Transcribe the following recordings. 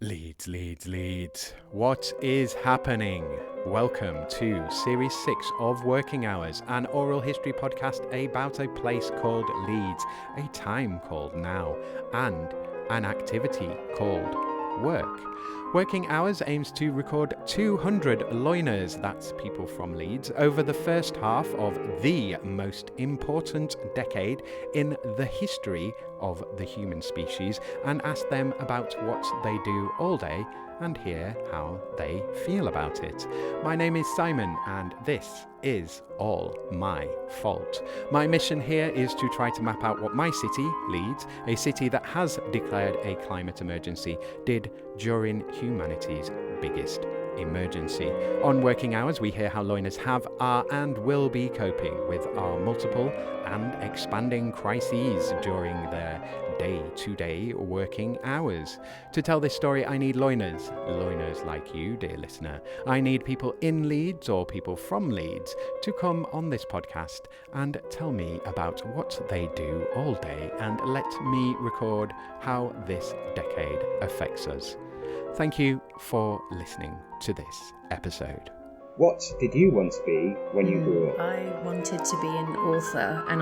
Leeds. What is happening? Welcome to Series 6 of Working Hours, an oral history podcast about a place called Leeds, a time called now, and an activity called work. Working Hours aims to record 200 loiners, that's people from Leeds, over the first half of the most important decade in the history of the human species, and ask them about what they do all day and hear how they feel about it. My name is Simon, and this is all my fault. My mission here is to try to map out what my city, Leeds, a city that has declared a climate emergency, did during humanity's biggest emergency. On Working Hours, we hear how loiners have, are, and will be coping with our multiple and expanding crises during their day-to-day working hours. To tell this story, I need loiners like you, dear listener. I need people in Leeds or people from Leeds to come on this podcast and tell me about what they do all day and let me record how this decade affects us. Thank you for listening to this episode. What did you want to be when you grew up? I wanted to be an author, and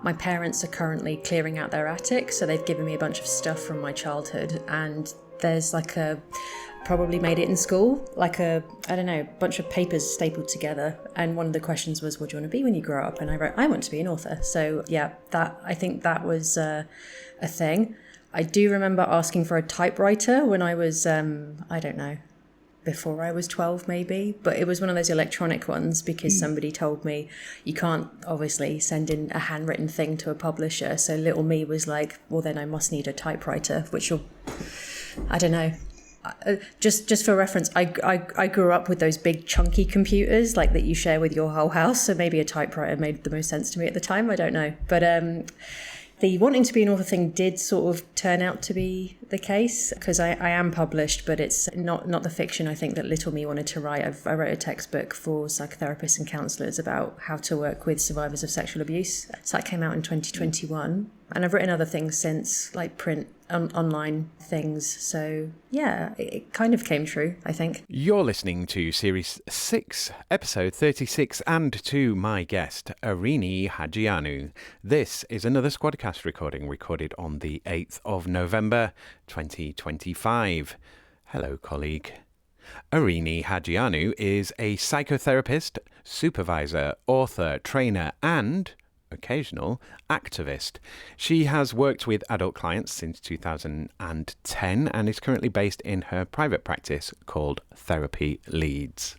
my parents are currently clearing out their attic, so they've given me a bunch of stuff from my childhood, and there's probably made it in school, bunch of papers stapled together, and one of the questions was, what do you want to be when you grow up? And I wrote, I want to be an author. So yeah, I think that was a thing. I do remember asking for a typewriter when I was, before I was 12 maybe, but it was one of those electronic ones because somebody told me you can't obviously send in a handwritten thing to a publisher. So little me was like, well, then I must need a typewriter, just for reference, I grew up with those big chunky computers like that you share with your whole house. So maybe a typewriter made the most sense to me at the time. I don't know. But the wanting to be an author thing did sort of turn out to be the case because I am published, but it's not the fiction I think that little me wanted to write. I wrote a textbook for psychotherapists and counsellors about how to work with survivors of sexual abuse. So that came out in 2021. And I've written other things since, like print, online things. So yeah, it kind of came true, I think. You're listening to Series 6, Episode 36, and to my guest, Erene Hadjiioannou. This is another Squadcast recorded on the 8th of November, 2025. Hello, colleague. Erene Hadjiioannou is a psychotherapist, supervisor, author, trainer, and occasional activist. She has worked with adult clients since 2010 and is currently based in her private practice called Therapy Leeds.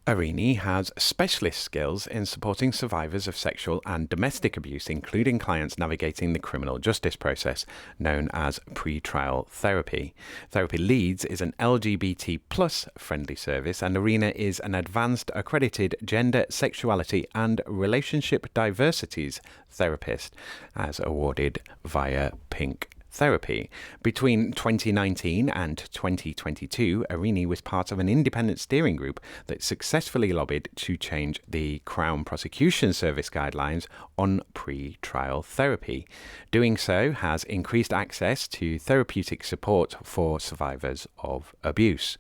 Erene has specialist skills in supporting survivors of sexual and domestic abuse, including clients navigating the criminal justice process, known as pre-trial therapy. Therapy Leeds is an LGBT plus friendly service, and Erene is an Advanced Accredited gender, sexuality and relationship diversities therapist, as awarded via Pink Therapy. Between 2019 and 2022, Erene was part of an independent steering group that successfully lobbied to change the Crown Prosecution Service guidelines on pre-trial therapy. Doing so has increased access to therapeutic support for survivors of abuse.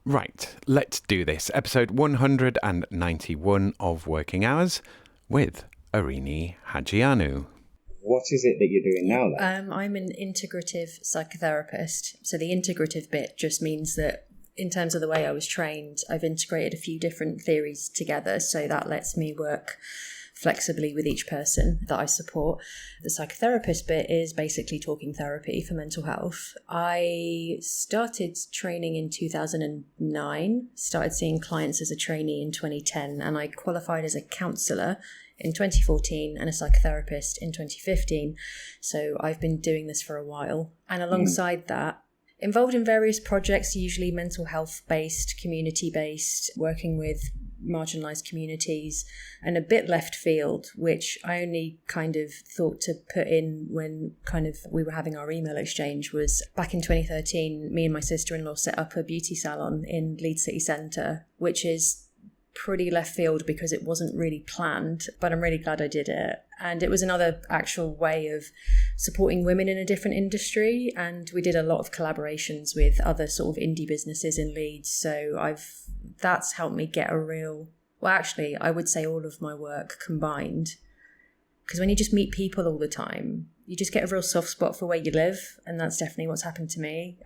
Right, let's do this. Episode 191 of Working Hours with Erene Hadjiioannou. What is it that you're doing now then? I'm an integrative psychotherapist. So the integrative bit just means that in terms of the way I was trained, I've integrated a few different theories together. So that lets me work flexibly with each person that I support. The psychotherapist bit is basically talking therapy for mental health. I started training in 2009, started seeing clients as a trainee in 2010, and I qualified as a counsellor in 2014 and a psychotherapist in 2015. So I've been doing this for a while. And alongside that, involved in various projects, usually mental health based, community based, working with marginalised communities, and a bit left field, which I only kind of thought to put in when we were having our email exchange, was back in 2013, me and my sister-in-law set up a beauty salon in Leeds City Centre, which is pretty left field because it wasn't really planned, but I'm really glad I did it. And it was another actual way of supporting women in a different industry. And we did a lot of collaborations with other sort of indie businesses in Leeds. So that's helped me get a real, well, actually, I would say all of my work combined. Because when you just meet people all the time, you just get a real soft spot for where you live. And that's definitely what's happened to me.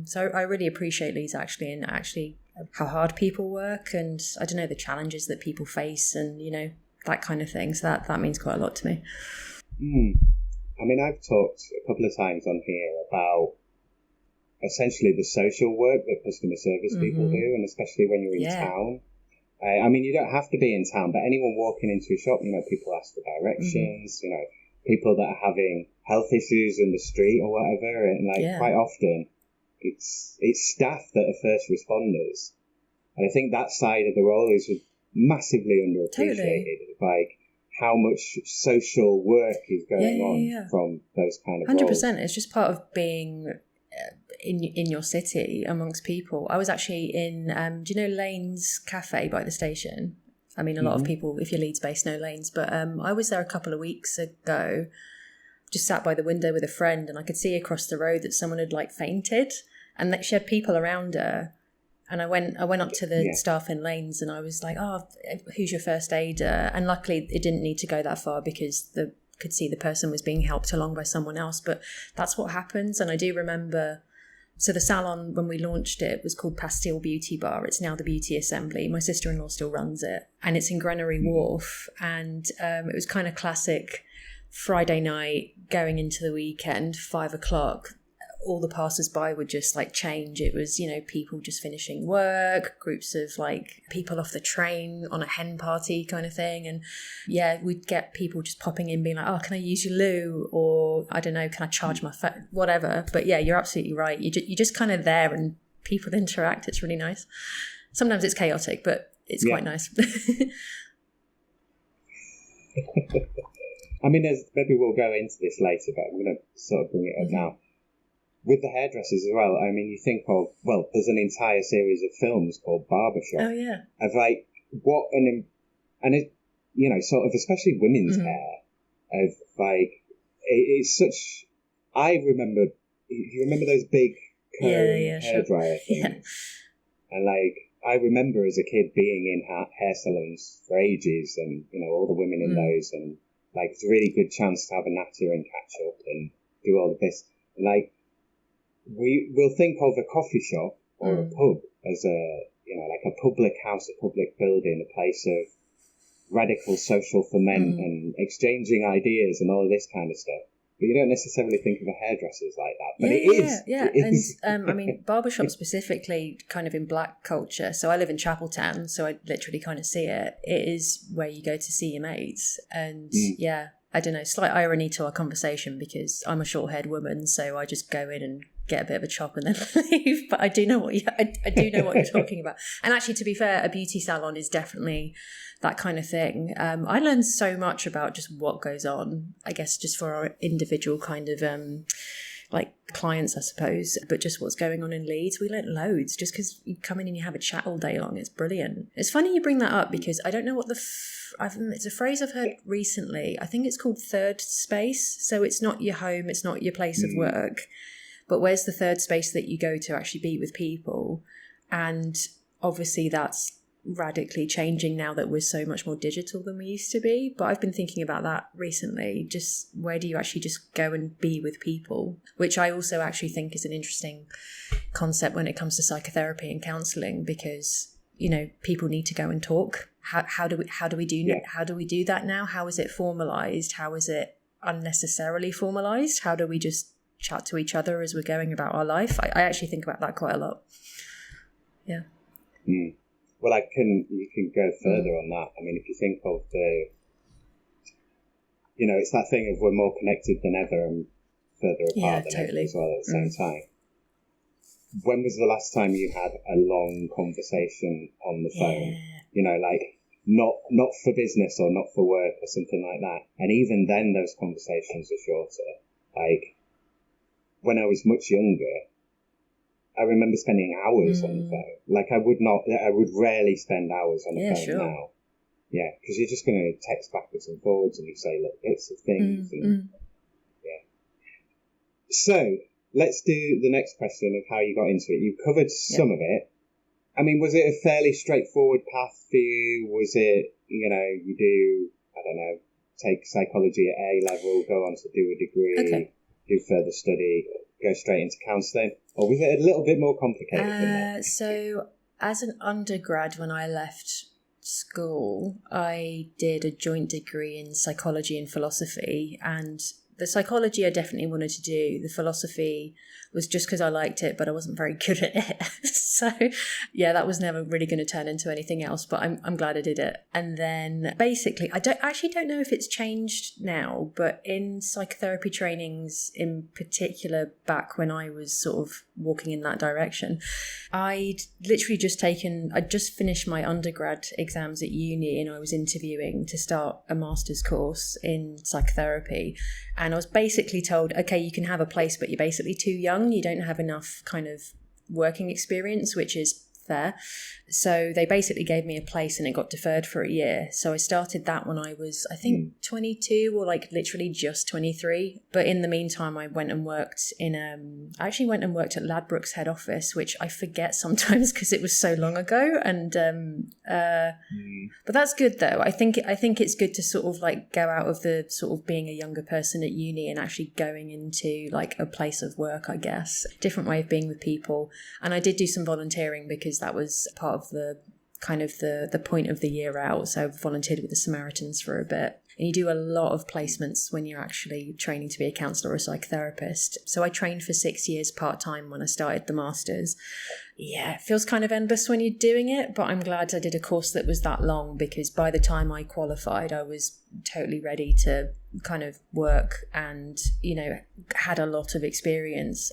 So I really appreciate Leeds actually, and actually how hard people work, and I don't know, the challenges that people face, and that kind of thing. So that means quite a lot to me. I mean, I've talked a couple of times on here about essentially the social work that customer service people do, and especially when you're in town. I mean, you don't have to be in town, but anyone walking into a shop, people ask for directions, people that are having health issues in the street or whatever, and quite often it's staff that are first responders. And I think that side of the role is massively underappreciated. Totally. How much social work is going on from those kind of 100%. Roles. It's just part of being in your city amongst people. I was actually in, do you know Lane's Cafe by the station? I mean, a lot of people, if you're Leeds based, know Lane's, but I was there a couple of weeks ago, just sat by the window with a friend, and I could see across the road that someone had fainted, and that she had people around her. And I went up to the staff in Lanes, and I was like, "Oh, who's your first aider?" And luckily, it didn't need to go that far because could see the person was being helped along by someone else. But that's what happens. And I do remember, so the salon, when we launched it, was called Pastille Beauty Bar. It's now the Beauty Assembly. My sister-in-law still runs it, and it's in Granary Wharf. And it was kind of classic Friday night going into the weekend, 5:00. All the passers-by would just change. It was, people just finishing work, groups of people off the train on a hen party kind of thing. And we'd get people just popping in being like, "Oh, can I use your loo?" Or I don't know, "Can I charge my phone?" Whatever. But you're absolutely right. You're just kind of there and people interact. It's really nice. Sometimes it's chaotic, but it's quite nice. I mean, maybe we'll go into this later, but I'm going to sort of bring it up now. With the hairdressers as well, I mean, you think of, there's an entire series of films called Barbershop. Oh, yeah. Of sort of, especially women's hair, of it's such, I remember, you remember those big curly hairdryer things? Yeah. And I remember as a kid being in hair salons for ages, and, all the women in those, and it's a really good chance to have a natter and catch up and do all of this. And we will think of a coffee shop or a pub as a public house, a public building, a place of radical social ferment and exchanging ideas and all of this kind of stuff. But you don't necessarily think of a hairdresser's like that. But it is. Yeah. It is. And I mean, barbershop specifically kind of in black culture. So I live in Chapeltown, so I literally kind of see it. It is where you go to see your mates. And I don't know, slight irony to our conversation because I'm a short-haired woman, so I just go in and get a bit of a chop and then leave. But I do know what you're talking about. And actually, to be fair, a beauty salon is definitely that kind of thing. I learned so much about just what goes on, I guess, just for our individual kind of clients, I suppose, but just what's going on in Leeds. We learnt loads just because you come in and you have a chat all day long. It's brilliant. It's funny you bring that up because I don't know what it's a phrase I've heard recently. I think it's called third space. So it's not your home, it's not your place of work, but where's the third space that you go to actually be with people? And obviously that's radically changing now that we're so much more digital than we used to be. But I've been thinking about that recently. Just where do you actually just go and be with people? Which I also actually think is an interesting concept when it comes to psychotherapy and counselling, because people need to go and talk. How do we do that now? How is it formalised? How is it unnecessarily formalised? How do we just chat to each other as we're going about our life? I actually think about that quite a lot. Yeah. Well, you can go further on that. I mean, if you think of it's that thing of we're more connected than ever and further apart than ever as well at the same time. When was the last time you had a long conversation on the phone? Not for business or not for work or something like that. And even then, those conversations are shorter. When I was much younger, I remember spending hours on the phone. Like, I would rarely spend hours on the phone now. Yeah, because you're just going to text backwards and forwards and you say little bits of things. Yeah. So, let's do the next question of how you got into it. You've covered some of it. I mean, was it a fairly straightforward path for you? Was it, you know, you do, I don't know, take psychology at A level, go on to do a degree, do further study, go straight into counselling? Or was it a little bit more complicated than that? So, as an undergrad, when I left school, I did a joint degree in psychology and philosophy, and the psychology I definitely wanted to do. The philosophy was just because I liked it, but I wasn't very good at it. So yeah, that was never really going to turn into anything else, but I'm glad I did it. And then basically, I don't know if it's changed now, but in psychotherapy trainings in particular, back when I was sort of walking in that direction, I'd literally I'd just finished my undergrad exams at uni, and I was interviewing to start a master's course in psychotherapy. And I was basically told, okay, you can have a place, but you're basically too young. You don't have enough kind of working experience, which is fair. So they basically gave me a place and it got deferred for a year. So I started that when I was, I think, 22 or like literally just 23. But in the meantime, I went and worked I actually went and worked at Ladbrokes head office, which I forget sometimes because it was so long ago. And but that's good though. I think it's good to sort of like go out of the sort of being a younger person at uni and actually going into like a place of work, I guess. Different way of being with people. And I did do some volunteering because that was part of the kind of the point of the year out. So I volunteered with the Samaritans for a bit. And you do a lot of placements when you're actually training to be a counsellor or a psychotherapist. So I trained for 6 years part-time when I started the Masters. Yeah, it feels kind of endless when you're doing it, but I'm glad I did a course that was that long, because by the time I qualified, I was totally ready to kind of work and, you know, had a lot of experience.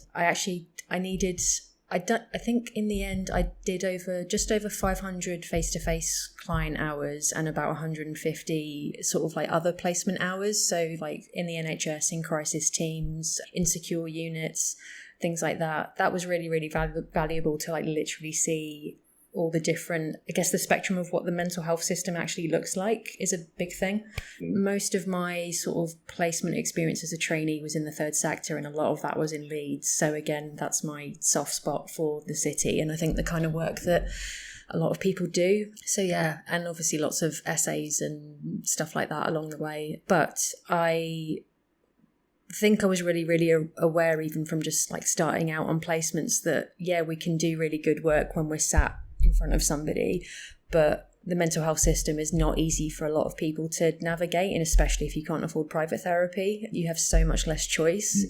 I think in the end I did just over 500 face-to-face client hours and about 150 sort of like other placement hours. So like in the NHS, in crisis teams, insecure units, things like that. That was really, really valuable to like literally see all the different, I guess the spectrum of what the mental health system actually looks like is a big thing. Most of my sort of placement experience as a trainee was in the third sector, and a lot of that was in Leeds. So again, that's my soft spot for the city, and I think the kind of work that a lot of people do. So yeah, and obviously lots of essays and stuff like that along the way. But I think I was really, really aware, even from just like starting out on placements, that yeah, we can do really good work when we're sat in front of somebody, but the mental health system is not easy for a lot of people to navigate, and especially if you can't afford private therapy, you have so much less choice.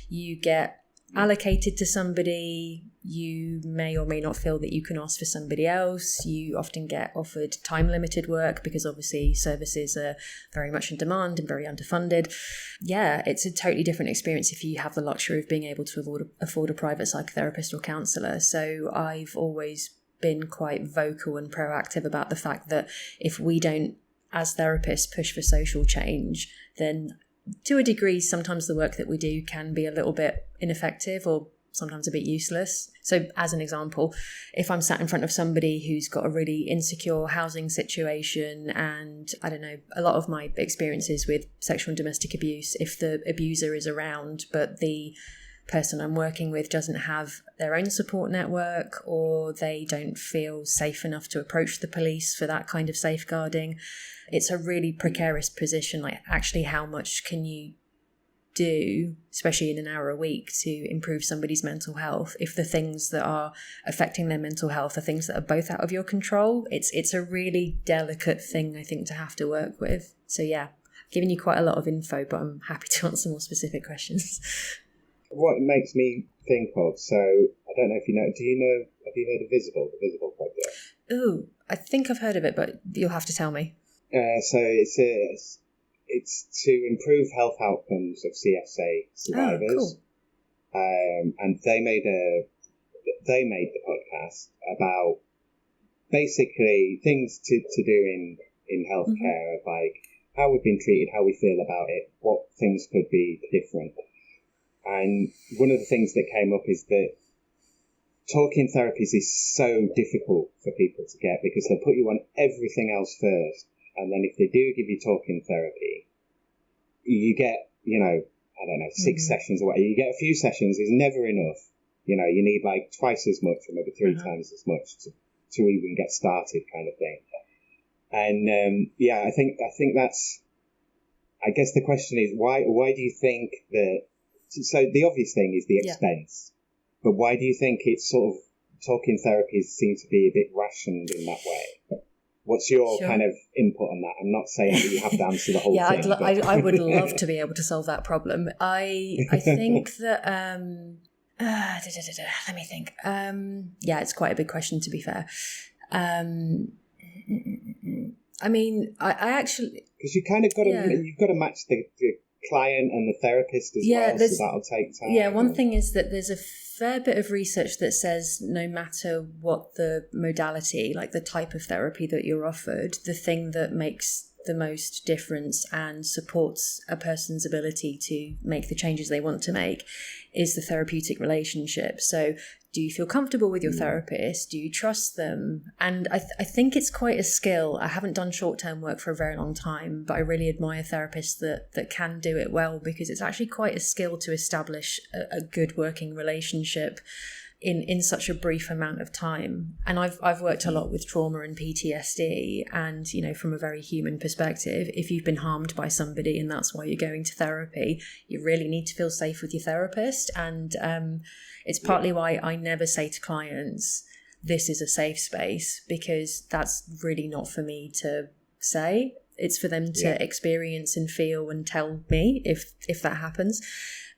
You get allocated to somebody, you may or may not feel that you can ask for somebody else. You often get offered time limited work because obviously services are very much in demand and very underfunded. Yeah, it's a totally different experience if you have the luxury of being able to afford a private psychotherapist or counsellor. So I've always been quite vocal and proactive about the fact that if we don't, as therapists, push for social change, then to a degree, sometimes the work that we do can be a little bit ineffective or sometimes a bit useless. So as an example, if I'm sat in front of somebody who's got a really insecure housing situation, and I don't know, a lot of my experiences with sexual and domestic abuse, if the abuser is around but the person I'm working with doesn't have their own support network, or they don't feel safe enough to approach the police for that kind of safeguarding, it's a really precarious position. Like, actually, how much can you do, especially in an hour a week, to improve somebody's mental health if the things that are affecting their mental health are things that are both out of your control? It's a really delicate thing, I think, to have to work with. So yeah, giving you quite a lot of info, but I'm happy to answer more specific questions. What it makes me think of, so I don't know if you know, have you heard of the Visible Project? Ooh, I think I've heard of it, but you'll have to tell me. So it's to improve health outcomes of CSA survivors. Oh, cool. And they made the podcast about basically things to do in healthcare, like how we've been treated, how we feel about it, what things could be different. And one of the things that came up is that talking therapies is so difficult for people to get because they'll put you on everything else first. And then if they do give you talking therapy, you get, I don't know, 6 sessions or whatever. You get a few sessions is never enough. You need like twice as much or maybe 3 times as much to even get started kind of thing. And I think that's, I guess the question is why do you think that, so the obvious thing is the expense, but why do you think it's sort of talking therapies seem to be a bit rationed in that way? What's your kind of input on that? I'm not saying that you have to answer the whole thing. I would love to be able to solve that problem. I think that, let me think. It's quite a big question, to be fair. I mean, I actually... Because you kind of got to, you've got to match the client and the therapist as well, so that'll take time. Yeah, one thing is that there's a fair bit of research that says no matter what the modality, like the type of therapy that you're offered, the thing that makes the most difference and supports a person's ability to make the changes they want to make is the therapeutic relationship. So do you feel comfortable with your therapist? Do you trust them? And I think it's quite a skill. I haven't done short-term work for a very long time, but I really admire therapists that can do it well, because it's actually quite a skill to establish a good working relationship in such a brief amount of time. And I've worked a lot with trauma and PTSD, and from a very human perspective, if you've been harmed by somebody and that's why you're going to therapy, you really need to feel safe with your therapist. And it's partly why I never say to clients, this is a safe space, because that's really not for me to say. It's for them to experience and feel and tell me if that happens.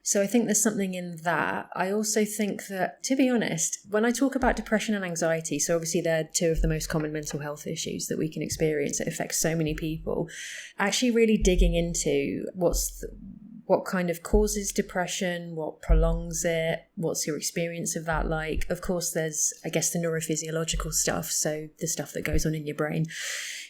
So I think there's something in that. I also think that, to be honest, when I talk about depression and anxiety, so obviously they're 2 of the most common mental health issues that we can experience. It affects so many people. Actually really digging into what kind of causes depression, what prolongs it, what's your experience of that like. Of course, there's, I guess, the neurophysiological stuff, so the stuff that goes on in your brain.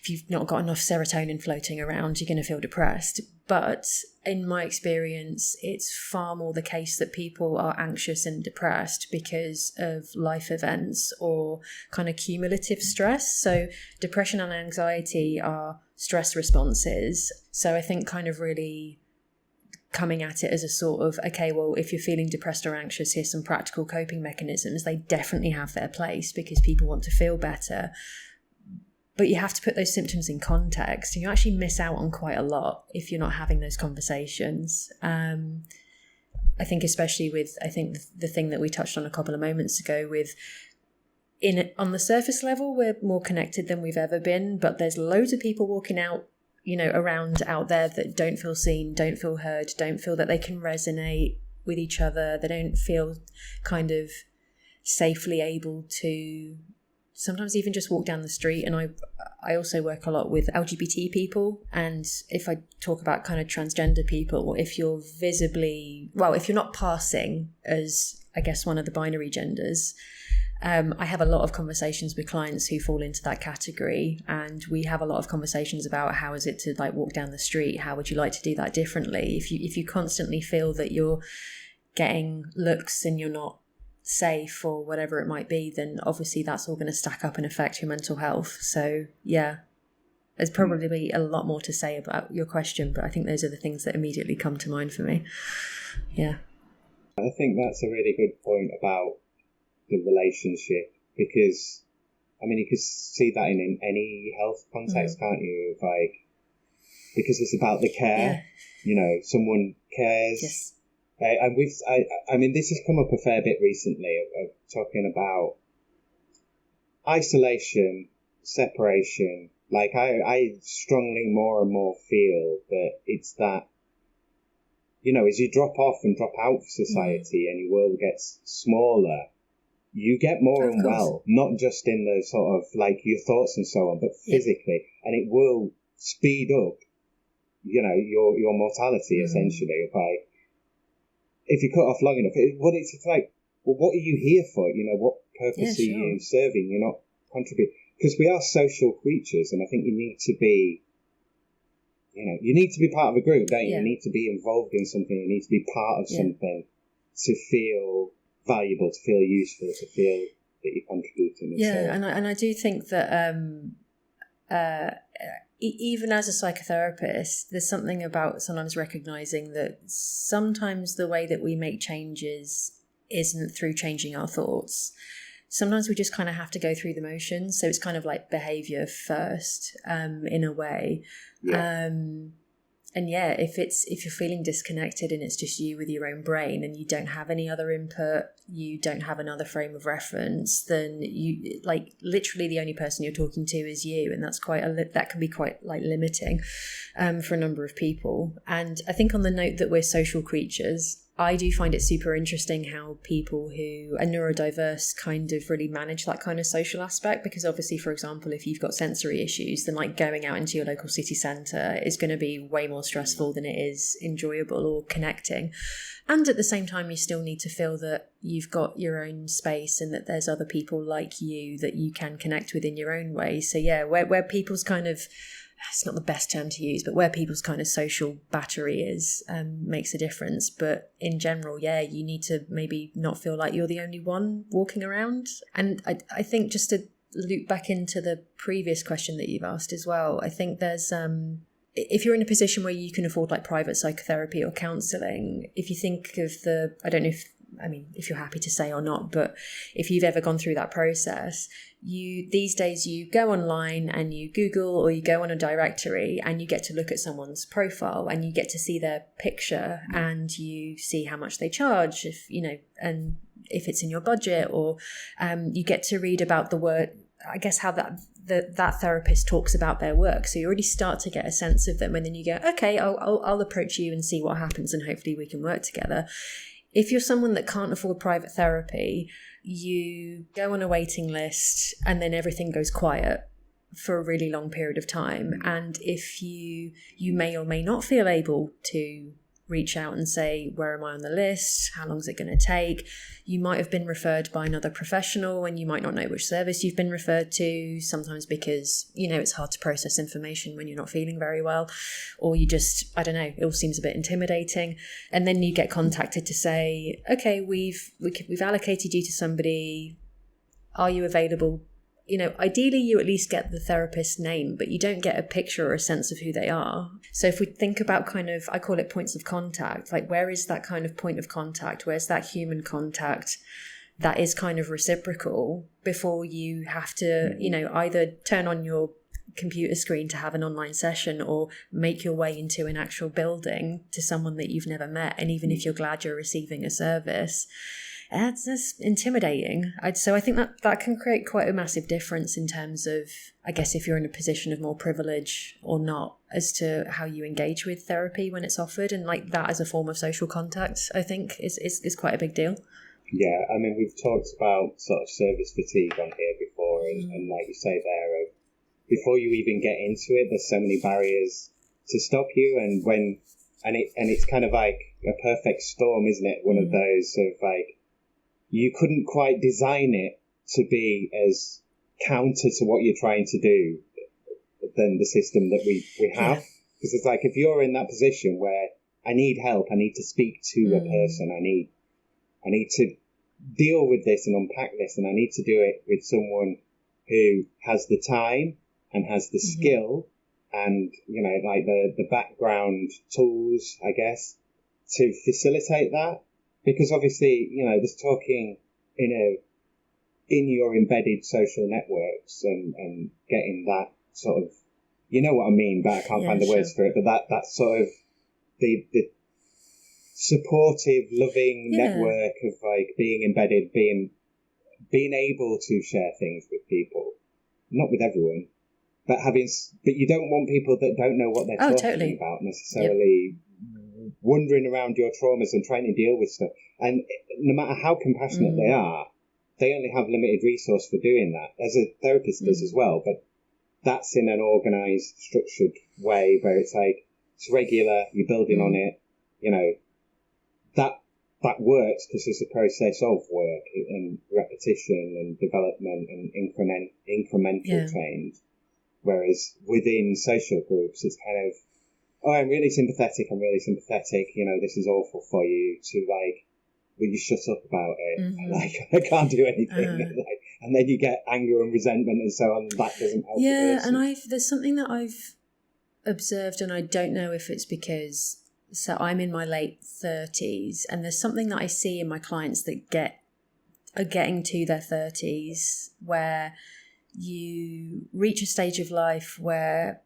If you've not got enough serotonin floating around, you're going to feel depressed. But in my experience, it's far more the case that people are anxious and depressed because of life events or kind of cumulative stress. So depression and anxiety are stress responses. So I think kind of really coming at it as a sort of, okay, well, if you're feeling depressed or anxious, here's some practical coping mechanisms. They definitely have their place because people want to feel better. But you have to put those symptoms in context, and you actually miss out on quite a lot if you're not having those conversations. I think especially with, the thing that we touched on a couple of moments ago with, on the surface level, we're more connected than we've ever been, but there's loads of people walking out, around out there that don't feel seen, don't feel heard, don't feel that they can resonate with each other. They don't feel kind of safely able to sometimes even just walk down the street. And I also work a lot with LGBT people. And if I talk about kind of transgender people, if you're not passing as, I guess, one of the binary genders, I have a lot of conversations with clients who fall into that category. And we have a lot of conversations about how is it to like walk down the street? How would you like to do that differently? If you constantly feel that you're getting looks and you're not safe or whatever it might be, then obviously that's all going to stack up and affect your mental health. So yeah, there's probably a lot more to say about your question, but I think those are the things that immediately come to mind for me. Yeah, I think that's a really good point about the relationship, because I mean you could see that in any health context, can't you? Like, because it's about the care. Someone cares. Yes. And I mean, this has come up a fair bit recently of talking about isolation, separation. Like, I strongly more and more feel that it's that, as you drop off and drop out of society and your world gets smaller, you get more unwell, not just in the sort of like your thoughts and so on, but physically. And it will speed up, your mortality essentially. Like, if you cut off long enough, it's like, well, what are you here for? What purpose are you serving? You're not contributing. Because we are social creatures, and I think you need to be, you need to be part of a group, don't you? You need to be involved in something. You need to be part of something to feel valuable, to feel useful, to feel that you're contributing. Yeah, and I do think that even as a psychotherapist, there's something about sometimes recognizing that sometimes the way that we make changes isn't through changing our thoughts. Sometimes we just kind of have to go through the motions. So it's kind of like behavior first, in a way. Yeah. And yeah, if you're feeling disconnected and it's just you with your own brain and you don't have any other input, you don't have another frame of reference, then you, like, literally the only person you're talking to is you, and that's that can be quite like limiting for a number of people. And I think on the note that we're social creatures, I do find it super interesting how people who are neurodiverse kind of really manage that kind of social aspect, because obviously, for example, if you've got sensory issues, then like going out into your local city centre is going to be way more stressful than it is enjoyable or connecting. And at the same time, you still need to feel that you've got your own space and that there's other people like you that you can connect with in your own way. So yeah, where people's kind of, it's not the best term to use, but where people's kind of social battery is makes a difference. But in general, yeah, you need to maybe not feel like you're the only one walking around. And I think, just to loop back into the previous question that you've asked as well, I think there's if you're in a position where you can afford like private psychotherapy or counselling, if you think of I don't know if you're happy to say or not, but if you've ever gone through that process, these days you go online and you Google or you go on a directory and you get to look at someone's profile and you get to see their picture and you see how much they charge, and if it's in your budget, or you get to read about the work, I guess, how that therapist talks about their work. So you already start to get a sense of them, and then you go, okay, I'll approach you and see what happens, and hopefully we can work together. If you're someone that can't afford private therapy, you go on a waiting list and then everything goes quiet for a really long period of time. And if you may or may not feel able to reach out and say, where am I on the list? How long is it going to take? You might have been referred by another professional and you might not know which service you've been referred to, sometimes because, it's hard to process information when you're not feeling very well, or you just, I don't know, it all seems a bit intimidating. And then you get contacted to say, okay, we've allocated you to somebody. Are you available? Ideally you at least get the therapist's name, but you don't get a picture or a sense of who they are. So if we think about kind of, I call it points of contact, like where is that kind of point of contact? Where's that human contact that is kind of reciprocal before you have to, either turn on your computer screen to have an online session or make your way into an actual building to someone that you've never met. And even if you're glad you're receiving a service, it's just intimidating. So I think that can create quite a massive difference in terms of, I guess, if you're in a position of more privilege or not, as to how you engage with therapy when it's offered. And like that as a form of social contact, I think is quite a big deal. Yeah, I mean, we've talked about sort of service fatigue on here before, and like you say there, before you even get into it, there's so many barriers to stop you, and it's kind of like a perfect storm, isn't it? One of those of like, you couldn't quite design it to be as counter to what you're trying to do than the system that we have. Because it's like, if you're in that position where I need help, I need to speak to a person, I need to deal with this and unpack this, and I need to do it with someone who has the time and has the skill and, like the background tools, I guess, to facilitate that. Because obviously, there's talking in your embedded social networks and getting that sort of, you know what I mean, but I can't find the words for it, but that sort of the supportive, loving network of like being embedded, being able to share things with people, not with everyone, but you don't want people that don't know what they're talking about necessarily. Wandering around your traumas and trying to deal with stuff, and no matter how compassionate they are, they only have limited resource for doing that, as a therapist does as well, but that's in an organised, structured way where it's like, it's regular, you're building on it, that works because it's a process of work and repetition and development and incremental change, whereas within social groups it's kind of, oh, I'm really sympathetic, this is awful for you, to like, will you shut up about it? Like, I can't do anything. Like, and then you get anger and resentment and so on. That doesn't help. Yeah, and there's something that I've observed, and I don't know if it's because, so I'm in my late 30s, and there's something that I see in my clients that are getting to their 30s where you reach a stage of life where,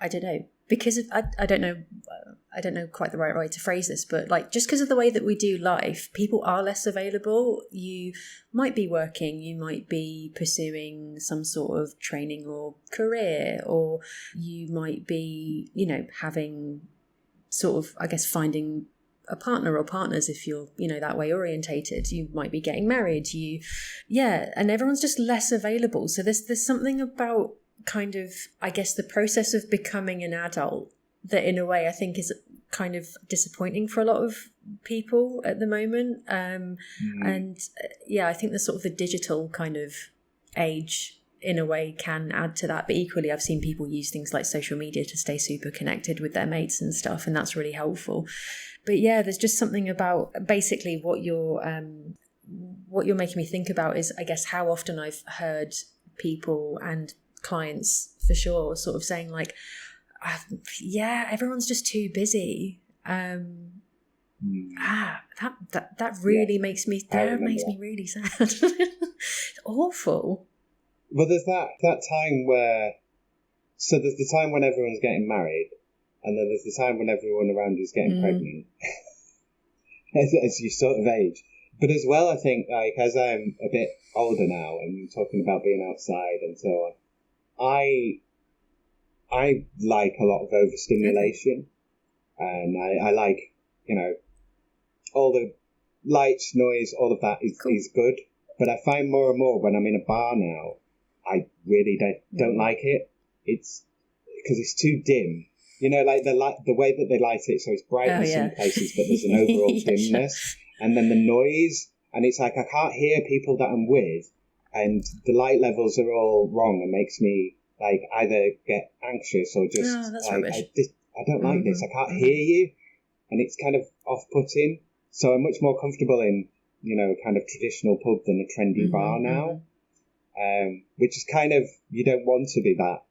I don't know, because of, I don't know quite the right way to phrase this, but like just because of the way that we do life, people are less available. You might be working, you might be pursuing some sort of training or career, or you might be, you know, having sort of, I guess, finding a partner or partners if you're, you know, that way orientated. You might be getting married, and everyone's just less available. So there's something about kind of, I guess, the process of becoming an adult that in a way I think is kind of disappointing for a lot of people at the moment. And I think the sort of the digital kind of age in a way can add to that. But equally, I've seen people use things like social media to stay super connected with their mates and stuff, and that's really helpful. But yeah, there's just something about basically what you're making me think about is, I guess, how often I've heard people and clients for sure sort of saying like, everyone's just too busy. That really makes me really sad. It's awful. Well, there's that time where, so there's the time when everyone's getting married, and then there's the time when everyone around you is getting pregnant as you sort of age. But as well, I think, like, as I'm a bit older now and talking about being outside and so on, I like a lot of overstimulation, and I like, you know, all the lights, noise, all of that is good. But I find more and more when I'm in a bar now, I really don't like it. It's because it's too dim. You know, like the way that they light it, so it's bright in some places, but there's an overall dimness, and then the noise, and it's like I can't hear people that I'm with, and the light levels are all wrong, and makes me like either get anxious or just I don't like this. I can't hear you, and it's kind of off-putting. So I'm much more comfortable in, you know, kind of traditional pub than a trendy bar now, which is kind of, you don't want to be that.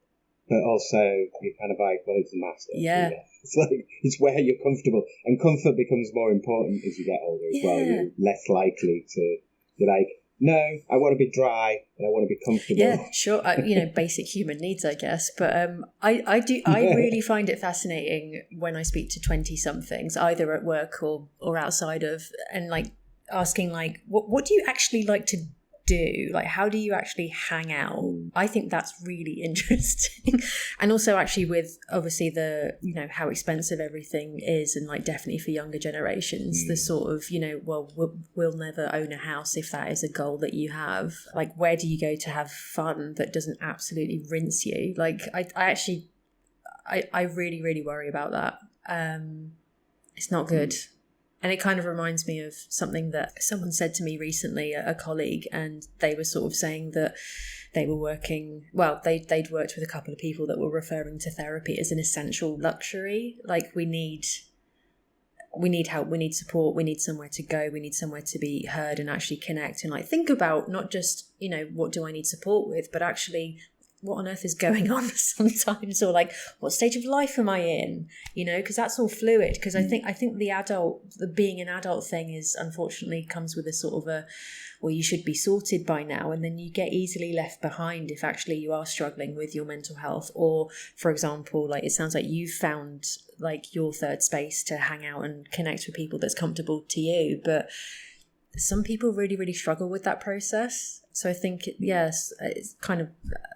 But also, you're kind of like, well, it's a master. Yeah. It's like, it's where you're comfortable. And comfort becomes more important as you get older as well. You're less likely to be like, no, I want to be dry and I want to be comfortable. Yeah, sure. You know, basic human needs, I guess. But I really find it fascinating when I speak to 20-somethings, either at work or outside of, and like asking like, what do you actually like to do? Like, how do you actually hang out? I think that's really interesting. And also actually with obviously the, you know, how expensive everything is, and like definitely for younger generations, the sort of, you know, well, we'll never own a house if that is a goal that you have. Like, where do you go to have fun that doesn't absolutely rinse you? Like, I really, really worry about that. It's not good. And it kind of reminds me of something that someone said to me recently, a colleague, and they were sort of saying that they were working, well, they'd worked with a couple of people that were referring to therapy as an essential luxury. Like, we need help, we need support, we need somewhere to go, we need somewhere to be heard and actually connect and like think about not just, you know, what do I need support with, but actually what on earth is going on sometimes, or like what stage of life am I in, you know, because that's all fluid. Because I think the being an adult thing is unfortunately comes with a sort of well, you should be sorted by now, and then you get easily left behind if actually you are struggling with your mental health, or for example, like it sounds like you've found like your third space to hang out and connect with people that's comfortable to you, but some people really, really struggle with that process. So I think, yes, it's kind of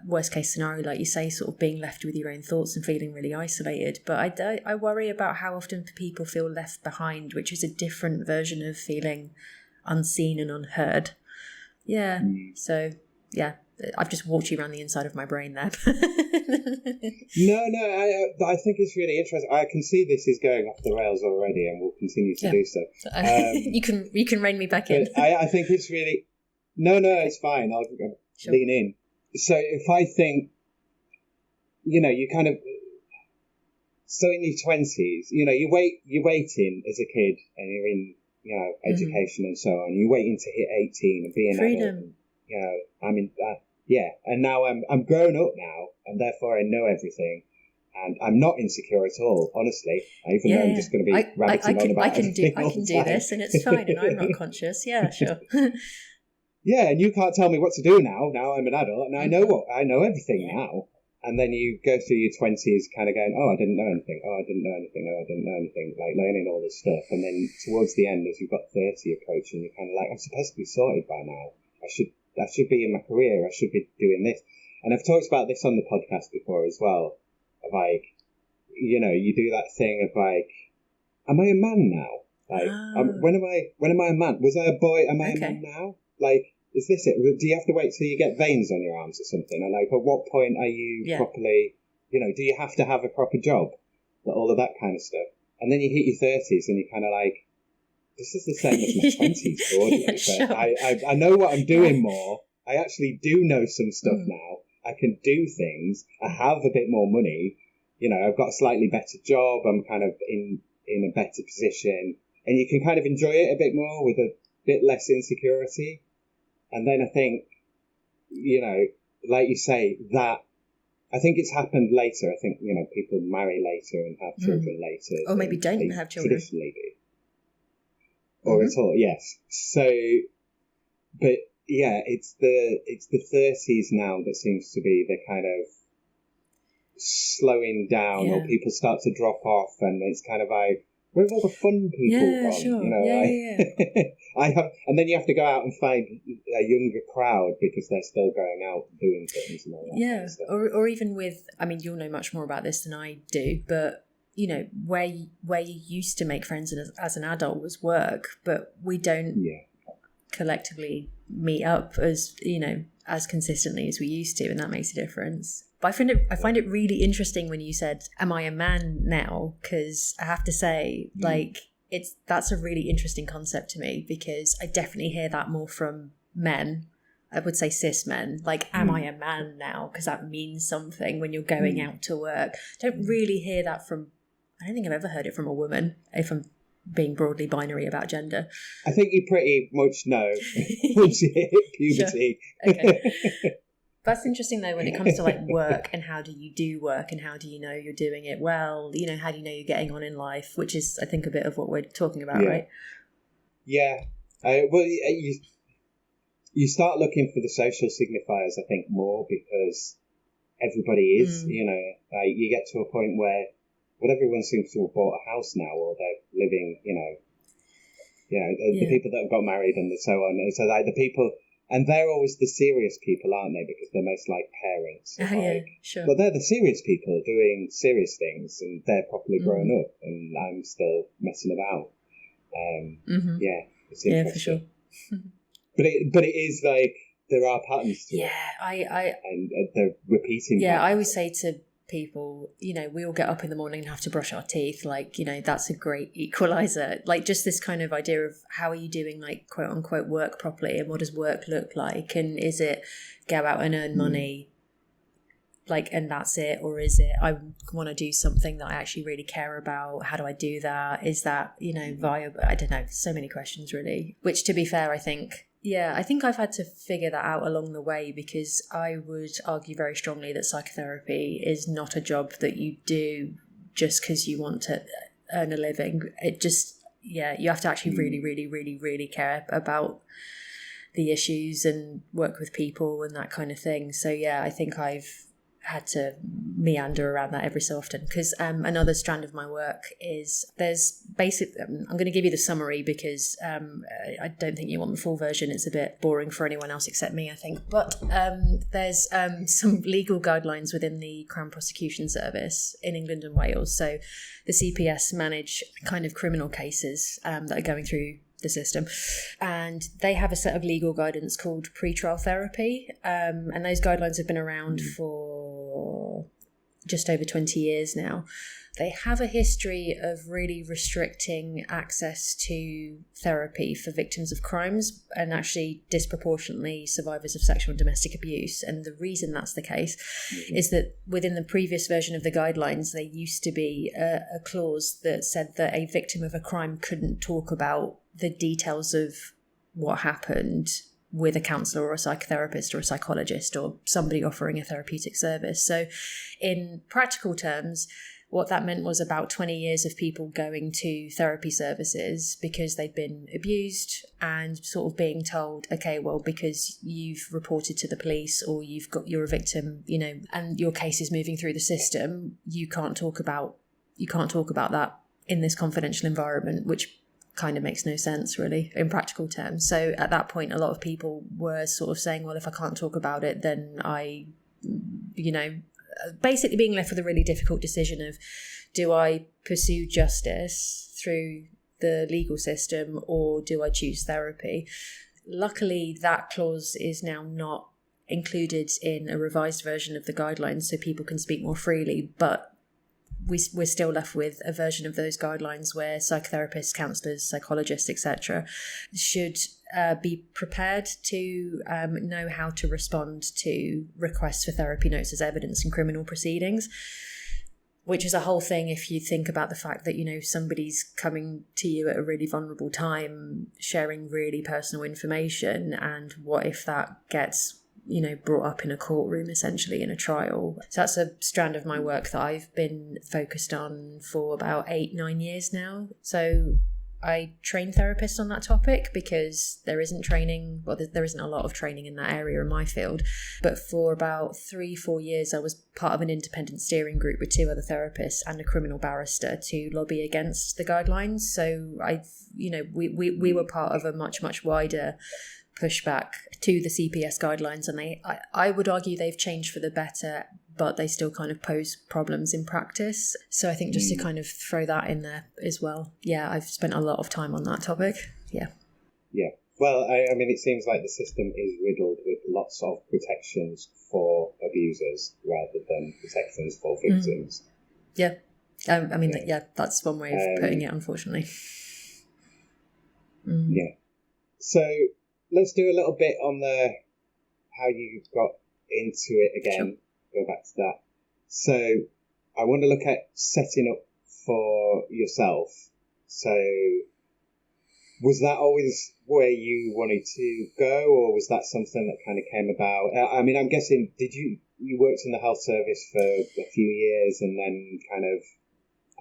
worst case scenario, like you say, sort of being left with your own thoughts and feeling really isolated. But I worry about how often people feel left behind, which is a different version of feeling unseen and unheard. Yeah. So, yeah, I've just walked you around the inside of my brain there. No, I think it's really interesting. I can see this is going off the rails already, and will continue to do so. You can rein me back in. I think it's really no, it's fine. I'll lean in. So if I think, you know, you kind of, so in your 20s, you know, you're waiting as a kid, and you're in education and so on. You're waiting to hit 18 and be an adult. And, and now I'm grown up now, and therefore I know everything. And I'm not insecure at all, honestly. Even though I'm just going to be rabbiting on about everything. I can do this, and it's fine, and I'm not conscious. Yeah, sure. Yeah, and you can't tell me what to do now. Now I'm an adult, and I know everything now. And then you go through your 20s kind of going, oh, I didn't know anything. Oh, I didn't know anything. Oh, I didn't know anything. Like learning all this stuff. And then towards the end, as you've got 30 approaching, you're kind of like, I'm supposed to be sorted by now. I should be in my career. I should be doing this. And I've talked about this on the podcast before as well. Like, you do that thing of like, am I a man now? Like, when am I a man? Was I a boy? Am I a man now? Like, is this it? Do you have to wait till you get veins on your arms or something? And like, at what point are you properly, do you have to have a proper job? All of that kind of stuff. And then you hit your 30s and you're kind of like, this is the same as my 20s, broadly. Sure. But I know what I'm doing more. I actually do know some stuff now. I can do things. I have a bit more money. I've got a slightly better job. I'm kind of in a better position. And you can kind of enjoy it a bit more with a bit less insecurity. And then I think, like you say, that I think it's happened later. I think, people marry later and have children later. Or maybe don't have children. Traditionally do. Or at all, yes. So, but yeah, it's the 30s now that seems to be the kind of slowing down, or people start to drop off, and it's kind of like, where's all the fun people gone? Sure. I have, and then you have to go out and find a younger crowd because they're still going out doing things and all that. Yeah, kind of stuff. or even with, I mean, you'll know much more about this than I do, but where you used to make friends as an adult was work, but we don't collectively meet up as consistently as we used to, and that makes a difference. But I find it really interesting when you said, "Am I a man now?" Because I have to say, that's a really interesting concept to me, because I definitely hear that more from men. I would say cis men. Like, am I a man now? Because that means something when you're going out to work. Don't really hear that from. I don't think I've ever heard it from a woman. If I'm being broadly binary about gender, I think you pretty much know once you hit puberty. Sure. Okay. That's interesting though, when it comes to like work, and how do you do work, and how do you know you're doing it well? How do you know you're getting on in life, which is, I think, a bit of what we're talking about, right? Yeah. Well, you start looking for the social signifiers, I think, more, because everybody is, you get to a point where everyone seems to have bought a house now, or they're living, the people that have got married and so on. So like the people. And they're always the serious people, aren't they? Because they're most like parents. Sure. But they're the serious people doing serious things, and they're properly grown up, and I'm still messing about. Yeah, it's interesting. Yeah, for sure. but it is like, there are patterns to it. Yeah, and they're repeating. Yeah, patterns. I always say to people, we all get up in the morning and have to brush our teeth, that's a great equalizer. Like, just this kind of idea of, how are you doing, like, quote unquote work properly, and what does work look like, and is it go out and earn money, like, and that's it, or is it I want to do something that I actually really care about? How do I do that? Is that viable? I don't know, so many questions really, which, to be fair, I think I've had to figure that out along the way, because I would argue very strongly that psychotherapy is not a job that you do just because you want to earn a living. It just, you have to actually really, really, really, really care about the issues and work with people and that kind of thing. So I think I've had to meander around that every so often, because another strand of my work is, there's basically, I'm going to give you the summary, because I don't think you want the full version. It's a bit boring for anyone else except me, I think. But there's some legal guidelines within the Crown Prosecution Service in England and Wales. So the CPS manage kind of criminal cases that are going through the system, and they have a set of legal guidance called pretrial therapy, and those guidelines have been around for just over 20 years now. They have a history of really restricting access to therapy for victims of crimes, and actually disproportionately survivors of sexual and domestic abuse. And the reason that's the case is that within the previous version of the guidelines, there used to be a clause that said that a victim of a crime couldn't talk about the details of what happened with a counsellor or a psychotherapist or a psychologist or somebody offering a therapeutic service. So in practical terms, what that meant was about 20 years of people going to therapy services because they'd been abused and sort of being told, okay, well, because you've reported to the police or you're a victim, and your case is moving through the system, you can't talk about that in this confidential environment, which kind of makes no sense really in practical terms. So at that point, a lot of people were sort of saying, well, if I can't talk about it, then I, basically being left with a really difficult decision of, do I pursue justice through the legal system or do I choose therapy? Luckily, that clause is now not included in a revised version of the guidelines so people can speak more freely, but we're still left with a version of those guidelines where psychotherapists, counsellors, psychologists, etc. should be prepared to know how to respond to requests for therapy notes as evidence in criminal proceedings, which is a whole thing if you think about the fact that, somebody's coming to you at a really vulnerable time, sharing really personal information, and what if that gets brought up in a courtroom, essentially in a trial. So that's a strand of my work that I've been focused on for about 8-9 years now. So I train therapists on that topic because there isn't a lot of training in that area in my field. But for about 3-4 years, I was part of an independent steering group with 2 other therapists and a criminal barrister to lobby against the guidelines. So we were part of a much, much wider pushback to the CPS guidelines, and I would argue they've changed for the better, but they still kind of pose problems in practice. So I think just to kind of throw that in there as well. Yeah, I've spent a lot of time on that topic. Yeah. Well, I mean, it seems like the system is riddled with lots of protections for abusers rather than protections for victims. Yeah. That's one way of putting it, unfortunately. Yeah. So let's do a little bit on how you got into it again. Sure. Go back to that. So I want to look at setting up for yourself. So was that always where you wanted to go, or was that something that kind of came about? I mean, I'm guessing, you worked in the health service for a few years and then kind of,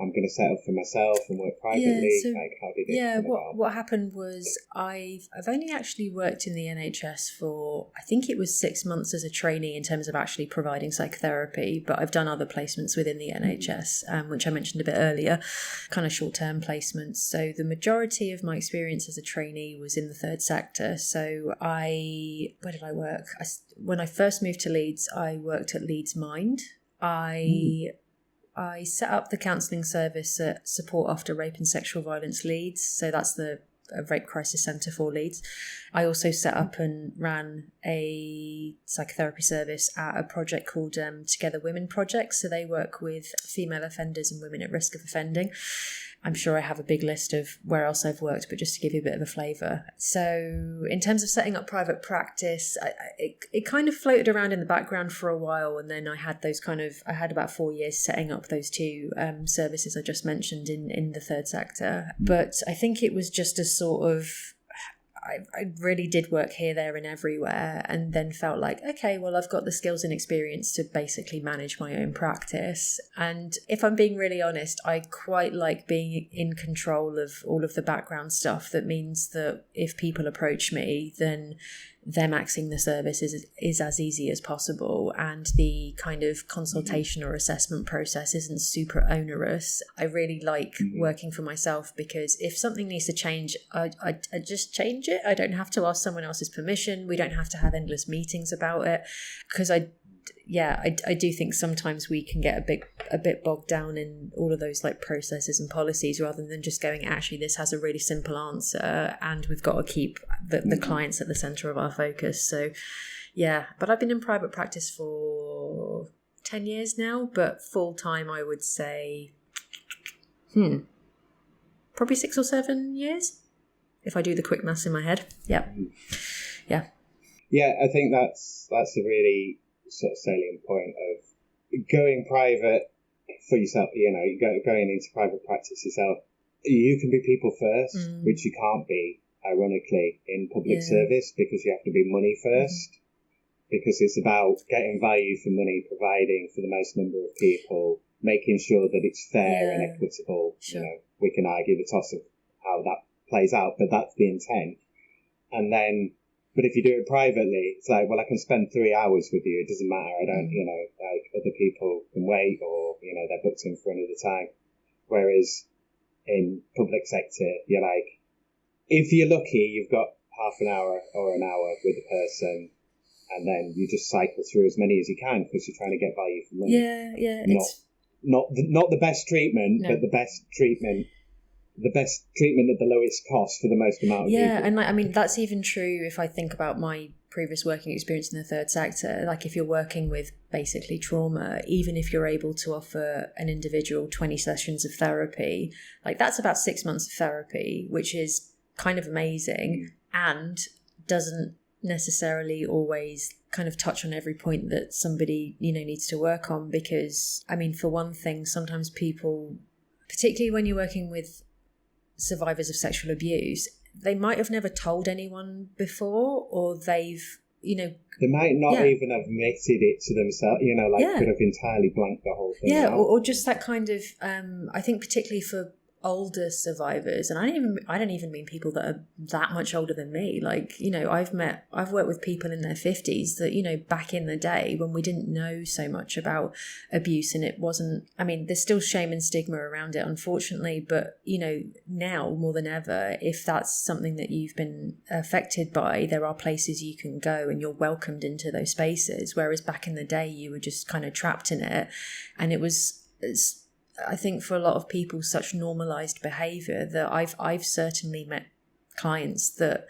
I'm going to set up for myself and work privately. How did it come about? What happened was I've only actually worked in the NHS for, I think it was 6 months as a trainee in terms of actually providing psychotherapy, but I've done other placements within the NHS, which I mentioned a bit earlier, kind of short-term placements. So the majority of my experience as a trainee was in the third sector. So where did I work? When I first moved to Leeds, I worked at Leeds Mind. I set up the counselling service at Support After Rape and Sexual Violence Leeds. So that's the Rape Crisis Centre for Leeds. I also set up and ran a psychotherapy service at a project called Together Women Project. So they work with female offenders and women at risk of offending. I'm sure I have a big list of where else I've worked, but just to give you a bit of a flavour. So in terms of setting up private practice, it kind of floated around in the background for a while. And then I had about 4 years setting up those 2 services I just mentioned in the third sector. But I think it was just a sort of, I really did work here, there and everywhere, and then felt like, okay, well, I've got the skills and experience to basically manage my own practice. And if I'm being really honest, I quite like being in control of all of the background stuff. That means that if people approach me, then them accessing the service is as easy as possible, and the kind of consultation or assessment process isn't super onerous. I really like working for myself because if something needs to change, I just change it. I don't have to ask someone else's permission. We don't have to have endless meetings about it, because I do think sometimes we can get a bit bogged down in all of those like processes and policies, rather than just going, actually, this has a really simple answer and we've got to keep the clients at the centre of our focus. So yeah, but I've been in private practice for 10 years now, but full time I would say probably 6 or 7 years if I do the quick maths in my head. Yeah I think that's a really sort of salient point of going private for yourself, going into private practice yourself. you can be people first, which you can't be, ironically, in public service, because you have to be money first, because it's about getting value for money, providing for the most number of people, making sure that it's fair and equitable. Sure. You know, we can argue the toss of how that plays out, but that's the intent. And then, but if you do it privately, it's like, well, I can spend 3 hours with you. It doesn't matter. I don't, you know, like other people can wait, or, you know, they're booked in for another time. Whereas in public sector, you're like, if you're lucky, you've got half an hour or an hour with a person, and then you just cycle through as many as you can because you're trying to get value for money. Yeah. Not the best treatment, but the best treatment at the lowest cost for the most amount of people. And like, I mean, that's even true if I think about my previous working experience in the third sector. Like, if you're working with basically trauma, even if you're able to offer an individual 20 sessions of therapy, like that's about 6 months of therapy, which is kind of amazing and doesn't necessarily always kind of touch on every point that somebody, you know, needs to work on. Because, I mean, for one thing, sometimes people, particularly when you're working with survivors of sexual abuse, they might have never told anyone before, or they've, you know, they might not even have admitted it to themselves, you know, like could have entirely blanked the whole thing out. Or just that kind of I think particularly for older survivors, and I don't even mean people that are that much older than me. Like, you know, I've worked with people in their 50s that, you know, back in the day when we didn't know so much about abuse, and it wasn't, I mean, there's still shame and stigma around it, unfortunately, but, you know, now more than ever, if that's something that you've been affected by, there are places you can go and you're welcomed into those spaces, whereas back in the day you were just kind of trapped in it. And it's I think for a lot of people such normalized behavior that I've certainly met clients that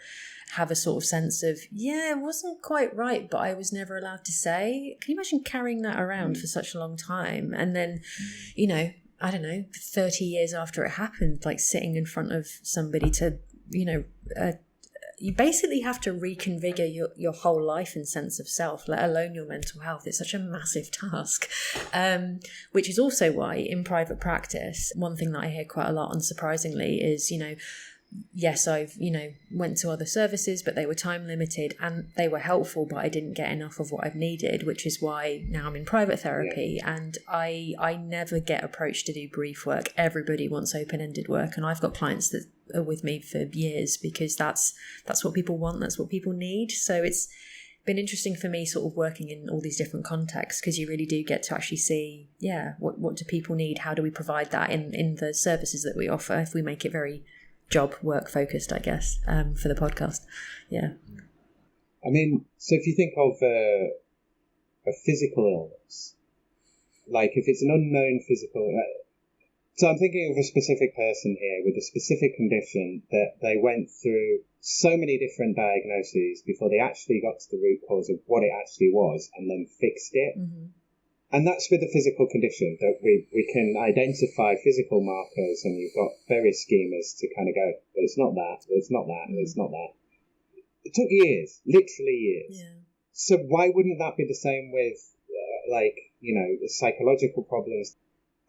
have a sort of sense of, it wasn't quite right, but I was never allowed to say. Can you imagine carrying that around for such a long time? And then, you know, I don't know, 30 years after it happened, like sitting in front of somebody to, you know, you basically have to reconfigure your whole life and sense of self, let alone your mental health. It's such a massive task, which is also why in private practice, one thing that I hear quite a lot, unsurprisingly, is, you know, yes, I've, you know, went to other services, but they were time limited and they were helpful, but I didn't get enough of what I've needed, which is why now I'm in private therapy. And I never get approached to do brief work. Everybody wants open-ended work. And I've got clients that are with me for years because that's what people want. That's what people need. So it's been interesting for me sort of working in all these different contexts, because you really do get to actually see, what do people need? How do we provide that in the services that we offer, if we make it very job work focused, I guess, for the podcast. I mean, so if you think of a physical illness, like if it's an unknown physical, so I'm thinking of a specific person here with a specific condition that they went through so many different diagnoses before they actually got to the root cause of what it actually was and then fixed it. And that's with a physical condition, that we can identify physical markers, and you've got various schemas to kind of go, well, it's not that, well, it's not that, well, it's not that. It took years, literally years. So why wouldn't that be the same with, like, you know, psychological problems?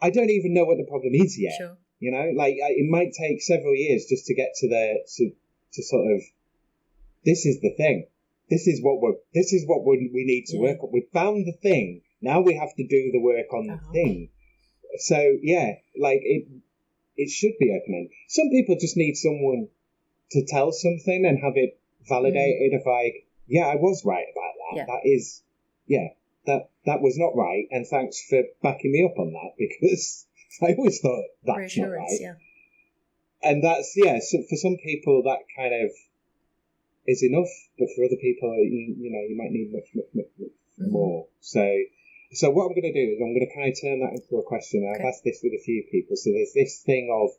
I don't even know what the problem is yet. Sure. You know, like it might take several years just to get to to sort of, this is the thing. This is what we need to work on. We found the thing. Now we have to do the work on the thing. So, like it should be open-ended. Some people just need someone to tell something and have it validated of like, I was right about that. That is, that was not right. And thanks for backing me up on that, because I always thought that's not right. And that's, so for some people that kind of is enough, but for other people, you know, you might need much more. So what I'm going to do is I'm going to kind of turn that into a question. I've asked this with a few people. So there's this thing of,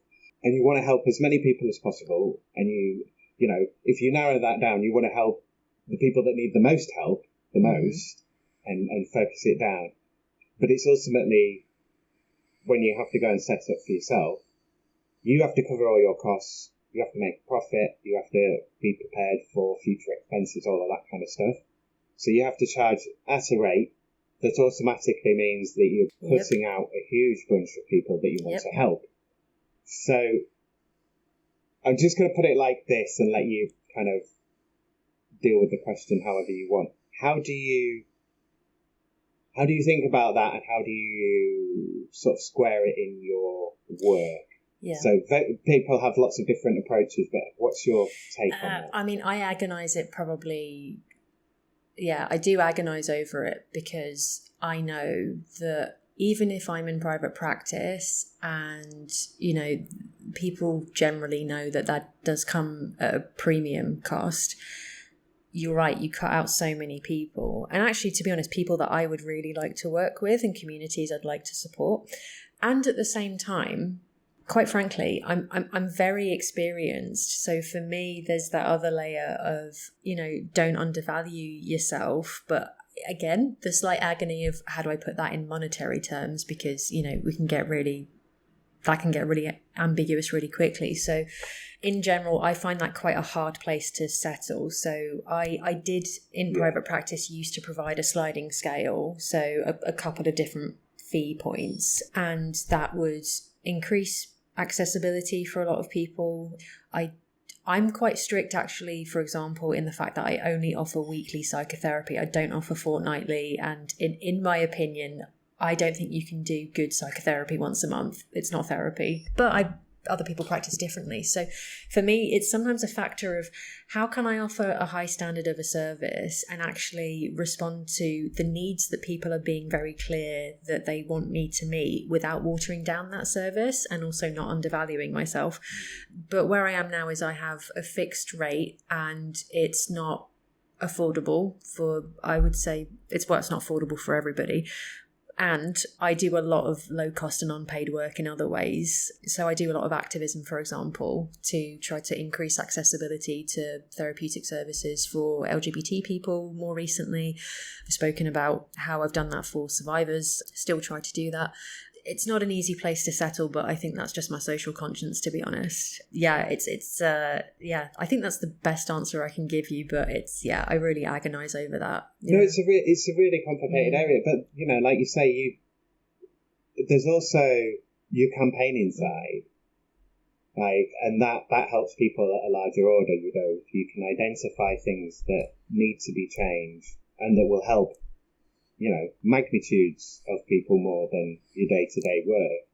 and you want to help as many people as possible. And you know, if you narrow that down, you want to help the people that need the most help the most and focus it down. But it's ultimately, when you have to go and set up for yourself, you have to cover all your costs. You have to make a profit. You have to be prepared for future expenses, all of that kind of stuff. So you have to charge at a rate that automatically means that you're putting out a huge bunch of people that you want to help. So I'm just going to put it like this and let you kind of deal with the question however you want. How do you think about that, and how do you sort of square it in your work? Yeah. So people have lots of different approaches, but what's your take on that? I mean, I agonise it probably. Yeah, I do agonise over it, because I know that even if I'm in private practice and, people generally know that does come at a premium cost, you're right, you cut out so many people. And actually, to be honest, people that I would really like to work with and communities I'd like to support. And at the same time, quite frankly, I'm very experienced. So for me, there's that other layer of, don't undervalue yourself. But again, the slight agony of how do I put that in monetary terms? Because, that can get really ambiguous really quickly. So in general, I find that quite a hard place to settle. So I did in private practice used to provide a sliding scale. So a couple of different fee points, and that would increase accessibility for a lot of people. I'm quite strict, actually, for example, in the fact that I only offer weekly psychotherapy. I don't offer fortnightly. And in my opinion, I don't think you can do good psychotherapy once a month. It's not therapy. But other people practice differently. So for me, it's sometimes a factor of how can I offer a high standard of a service and actually respond to the needs that people are being very clear that they want me to meet without watering down that service and also not undervaluing myself. But where I am now is I have a fixed rate, and it's not affordable for, I would say, it's not affordable for everybody. And I do a lot of low cost and unpaid work in other ways. So I do a lot of activism, for example, to try to increase accessibility to therapeutic services for LGBT people. More recently, I've spoken about how I've done that for survivors, still try to do that. It's not an easy place to settle, but I think that's just my social conscience, to be honest. Yeah, I think that's the best answer I can give you, but I really agonize over that. Yeah. No, it's a really complicated area, but, like you say, there's also your campaigning side, and that helps people at a larger order. If you can identify things that need to be changed and that will help magnitudes of people more than your day-to-day work,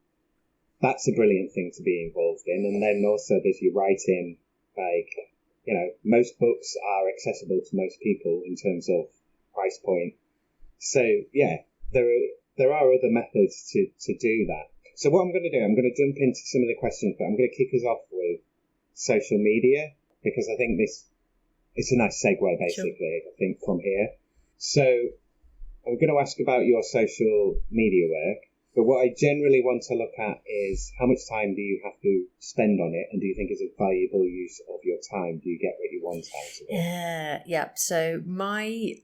that's a brilliant thing to be involved in. And then also there's your writing, most books are accessible to most people in terms of price point. So there are other methods to do that. So what I'm going to do, I'm going to jump into some of the questions, but I'm going to kick us off with social media, because I think it's a nice segue, basically, I think, from here. So I'm going to ask about your social media work, but what I generally want to look at is how much time do you have to spend on it, and do you think it's a valuable use of your time? Do you get what you want out of it? Yeah. So my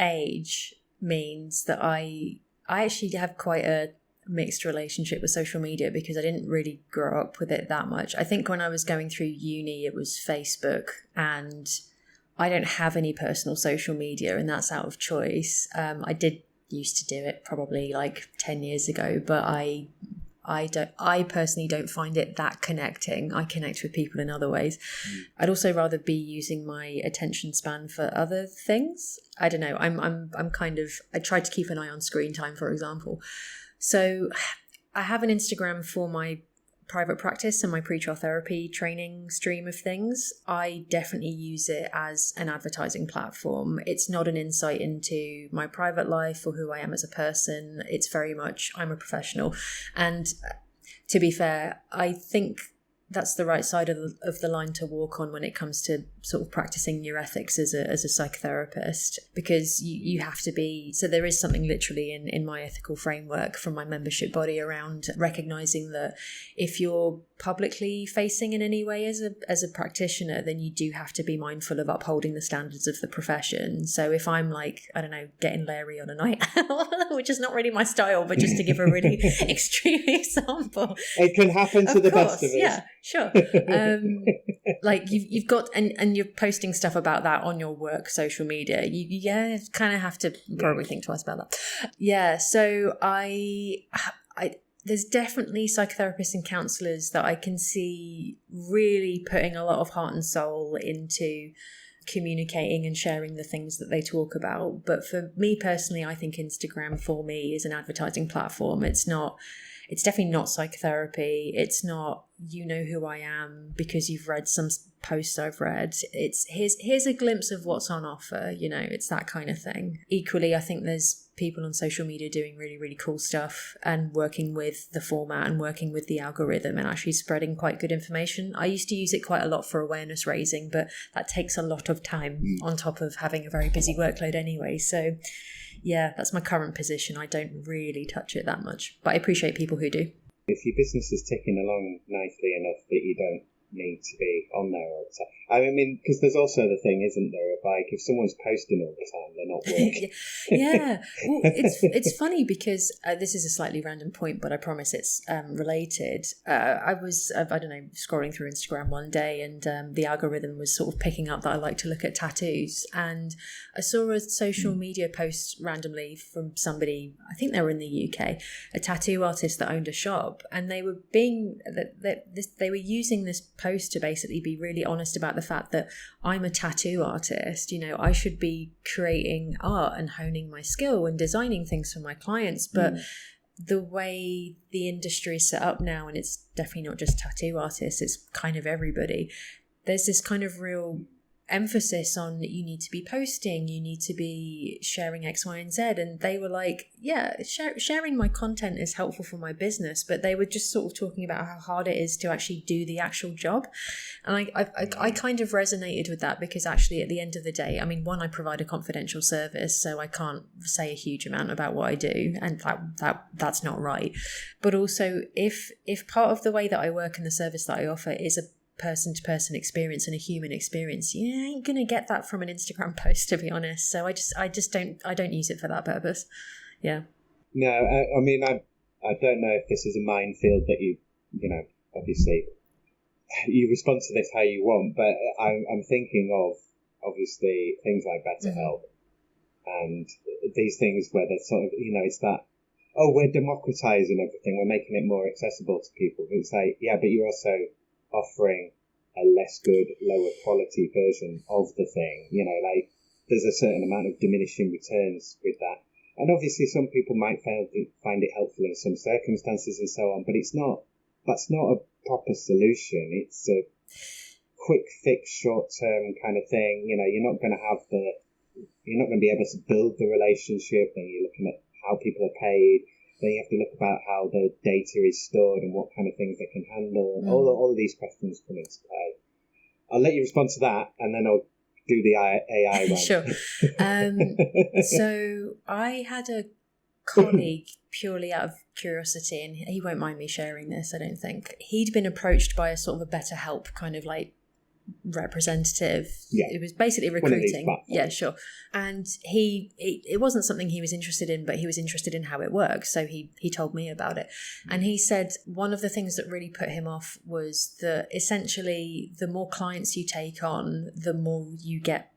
age means that I actually have quite a mixed relationship with social media, because I didn't really grow up with it that much. I think when I was going through uni, it was Facebook, and I don't have any personal social media, and that's out of choice. I did used to do it probably like 10 years ago, but I personally don't find it that connecting. I connect with people in other ways. I'd also rather be using my attention span for other things. I don't know. I try to keep an eye on screen time, for example. So I have an Instagram for my private practice and my pretrial therapy training stream of things. I definitely use it as an advertising platform. It's not an insight into my private life or who I am as a person. It's very much, I'm a professional. And to be fair, I think that's the right side of the line to walk on when it comes to sort of practicing your ethics as a psychotherapist, because you have to be, so there is something literally in my ethical framework from my membership body around recognizing that if you're publicly facing in any way as a practitioner, then you do have to be mindful of upholding the standards of the profession. So if I'm like, I don't know, getting Larry on a night out, which is not really my style, but just to give a really extreme example. It can happen to the best of us. Yeah, sure. Like you've got, and you're posting stuff about that on your work social media. You kind of have to probably think twice about that. Yeah. So there's definitely psychotherapists and counsellors that I can see really putting a lot of heart and soul into communicating and sharing the things that they talk about. But for me personally, I think Instagram for me is an advertising platform. It's definitely not psychotherapy. It's not, you know who I am because you've read some posts I've read. It's here's a glimpse of what's on offer, it's that kind of thing. Equally, I think there's people on social media doing really, really cool stuff and working with the format and working with the algorithm and actually spreading quite good information. I used to use it quite a lot for awareness raising, but that takes a lot of time on top of having a very busy workload anyway. So yeah, that's my current position. I don't really touch it that much, but I appreciate people who do. If your business is ticking along nicely enough that you don't need to be on there all the time. I mean, because there's also the thing, isn't there, of like, if someone's posting all the time, they're not working. Yeah. Well, it's funny because this is a slightly random point, but I promise it's related. I was, I don't know, scrolling through Instagram one day and the algorithm was sort of picking up that I like to look at tattoos. And I saw a social media post randomly from somebody, I think they were in the UK, a tattoo artist that owned a shop. And they were they were using this post to basically be really honest about the fact that I'm a tattoo artist. I should be creating art and honing my skill and designing things for my clients, but the way the industry is set up now, and it's definitely not just tattoo artists, it's kind of everybody, there's this kind of real emphasis on you need to be posting, you need to be sharing X, Y, and Z. And they were like, yeah, sharing my content is helpful for my business, but they were just sort of talking about how hard it is to actually do the actual job. And I kind of resonated with that because actually at the end of the day, I mean, one, I provide a confidential service, so I can't say a huge amount about what I do, and that's not right. But also if part of the way that I work and the service that I offer is a person-to-person experience and a human experience, you ain't gonna get that from an Instagram post, to be honest. So I don't use it for that purpose. Yeah. No, I mean, I don't know if this is a minefield that you obviously you respond to this how you want, but I'm thinking of obviously things like BetterHelp and these things where there's sort of, it's that, oh, we're democratizing everything, we're making it more accessible to people. It's like, yeah, but you're also offering a less good, lower quality version of the thing. Like there's a certain amount of diminishing returns with that. And obviously some people might find it helpful in some circumstances and so on, but that's not a proper solution. It's a quick fix, short term kind of thing. You're not going to be able to build the relationship. Then you're looking at how people are paid. Then you have to look about how the data is stored and what kind of things they can handle. All of these questions come into play. I'll let you respond to that, and then I'll do the AI one. Sure. So I had a colleague, purely out of curiosity, and he won't mind me sharing this, I don't think. He'd been approached by a sort of a BetterHelp kind of like representative. It was basically recruiting. Yeah, sure. And it wasn't something he was interested in, but he was interested in how it works, so he told me about it. And he said one of the things that really put him off was that essentially the more clients you take on, the more you get,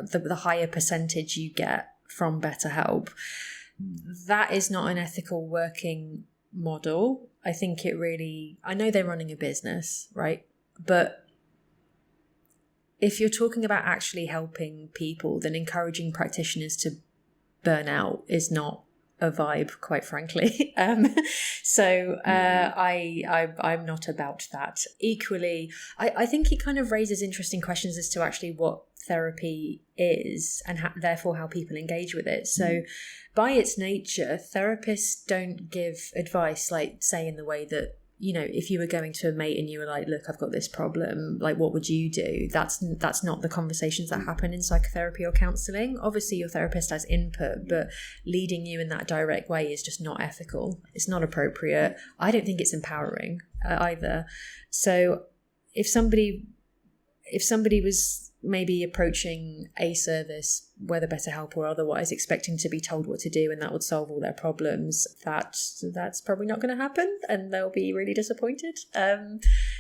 the higher percentage you get from BetterHelp. That is not an ethical working model. I think I know they're running a business, right? But if you're talking about actually helping people, then encouraging practitioners to burn out is not a vibe, quite frankly. So I'm not about that. Equally, I think it kind of raises interesting questions as to actually what therapy is and therefore how people engage with it. So by its nature, therapists don't give advice, like say in the way that, if you were going to a mate and you were like, look, I've got this problem, like, what would you do? That's not the conversations that happen in psychotherapy or counselling. Obviously, your therapist has input, but leading you in that direct way is just not ethical. It's not appropriate. I don't think it's empowering either. So if somebody was maybe approaching a service, whether BetterHelp or otherwise, expecting to be told what to do and that would solve all their problems, that's probably not going to happen, and they'll be really disappointed.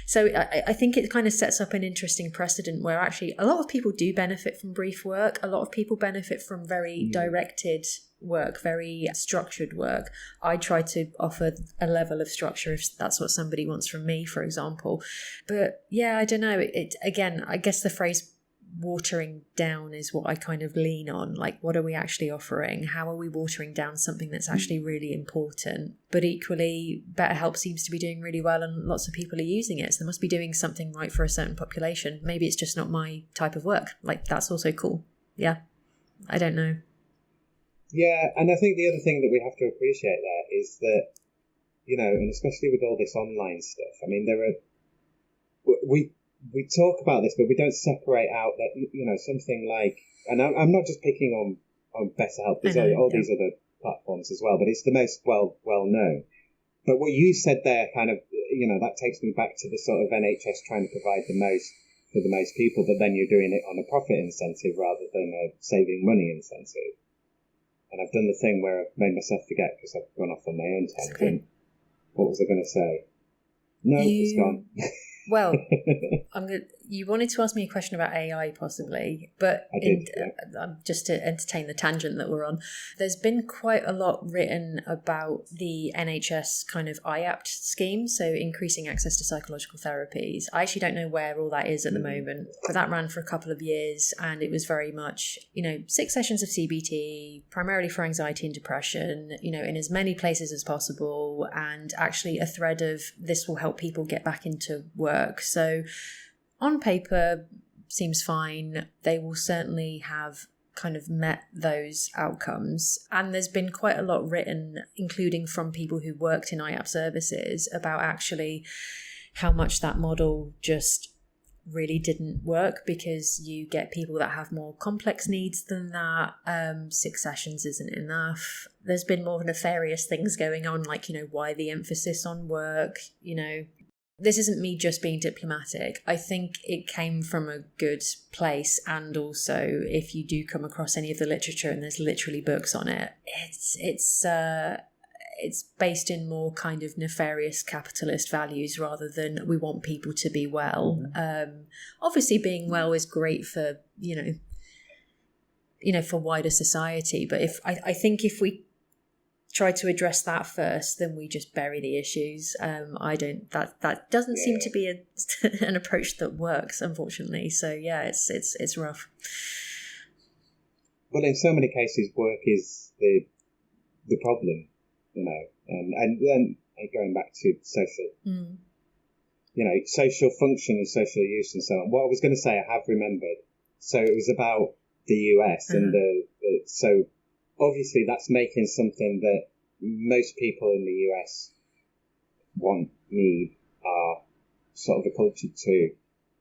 So I think it kind of sets up an interesting precedent where actually a lot of people do benefit from brief work. A lot of people benefit from very directed work, very structured work. I try to offer a level of structure if that's what somebody wants from me, for example. But yeah, I don't know. It again, I guess the phrase watering down is what I kind of lean on. Like, what are we actually offering? How are we watering down something that's actually really important? But equally, BetterHelp seems to be doing really well and lots of people are using it. So they must be doing something right for a certain population. Maybe it's just not my type of work. Like, that's also cool. Yeah. I don't know. Yeah, and I think the other thing that we have to appreciate there is that, you know, and especially with all this online stuff, I mean, we talk about this, but we don't separate out that, you know, something like, and I'm not just picking on BetterHelp, there's all these other platforms as well, but it's the most well known. But what you said there kind of, you know, that takes me back to the sort of NHS trying to provide the most for the most people, but then you're doing it on a profit incentive rather than a saving money incentive. And I've done the thing where I've made myself forget because I've gone off on my own tangent. What was I going to say? No, it's gone. Well, you wanted to ask me a question about AI possibly, but I did, just to entertain the tangent that we're on, there's been quite a lot written about the NHS kind of IAPT scheme, so increasing access to psychological therapies. I actually don't know where all that is at the moment, but that ran for a couple of years and it was very much, you know, 6 sessions of CBT, primarily for anxiety and depression, you know, in as many places as possible, and actually a thread of this will help people get back into work. So on paper seems fine. They will certainly have kind of met those outcomes. And there's been quite a lot written, including from people who worked in IAP services, about actually how much that model just really didn't work, because you get people that have more complex needs than that. 6 sessions isn't enough. There's been more nefarious things going on, like, you know, why the emphasis on work, you know. This isn't me just being diplomatic. I think it came from a good place, and also if you do come across any of the literature, and there's literally books on it, it's based in more kind of nefarious capitalist values rather than we want people to be well. Obviously, being well is great for you know for wider society, but I think if we try to address that first, then we just bury the issues. That doesn't seem to be an approach that works, unfortunately. So yeah, it's rough. Well, in so many cases, work is the problem, you know, and then going back to social, you know, social function and social use and so on. What I was going to say, I have remembered. So it was about the US and so. Obviously, that's making something that most people in the US want, need, are sort of a culture too.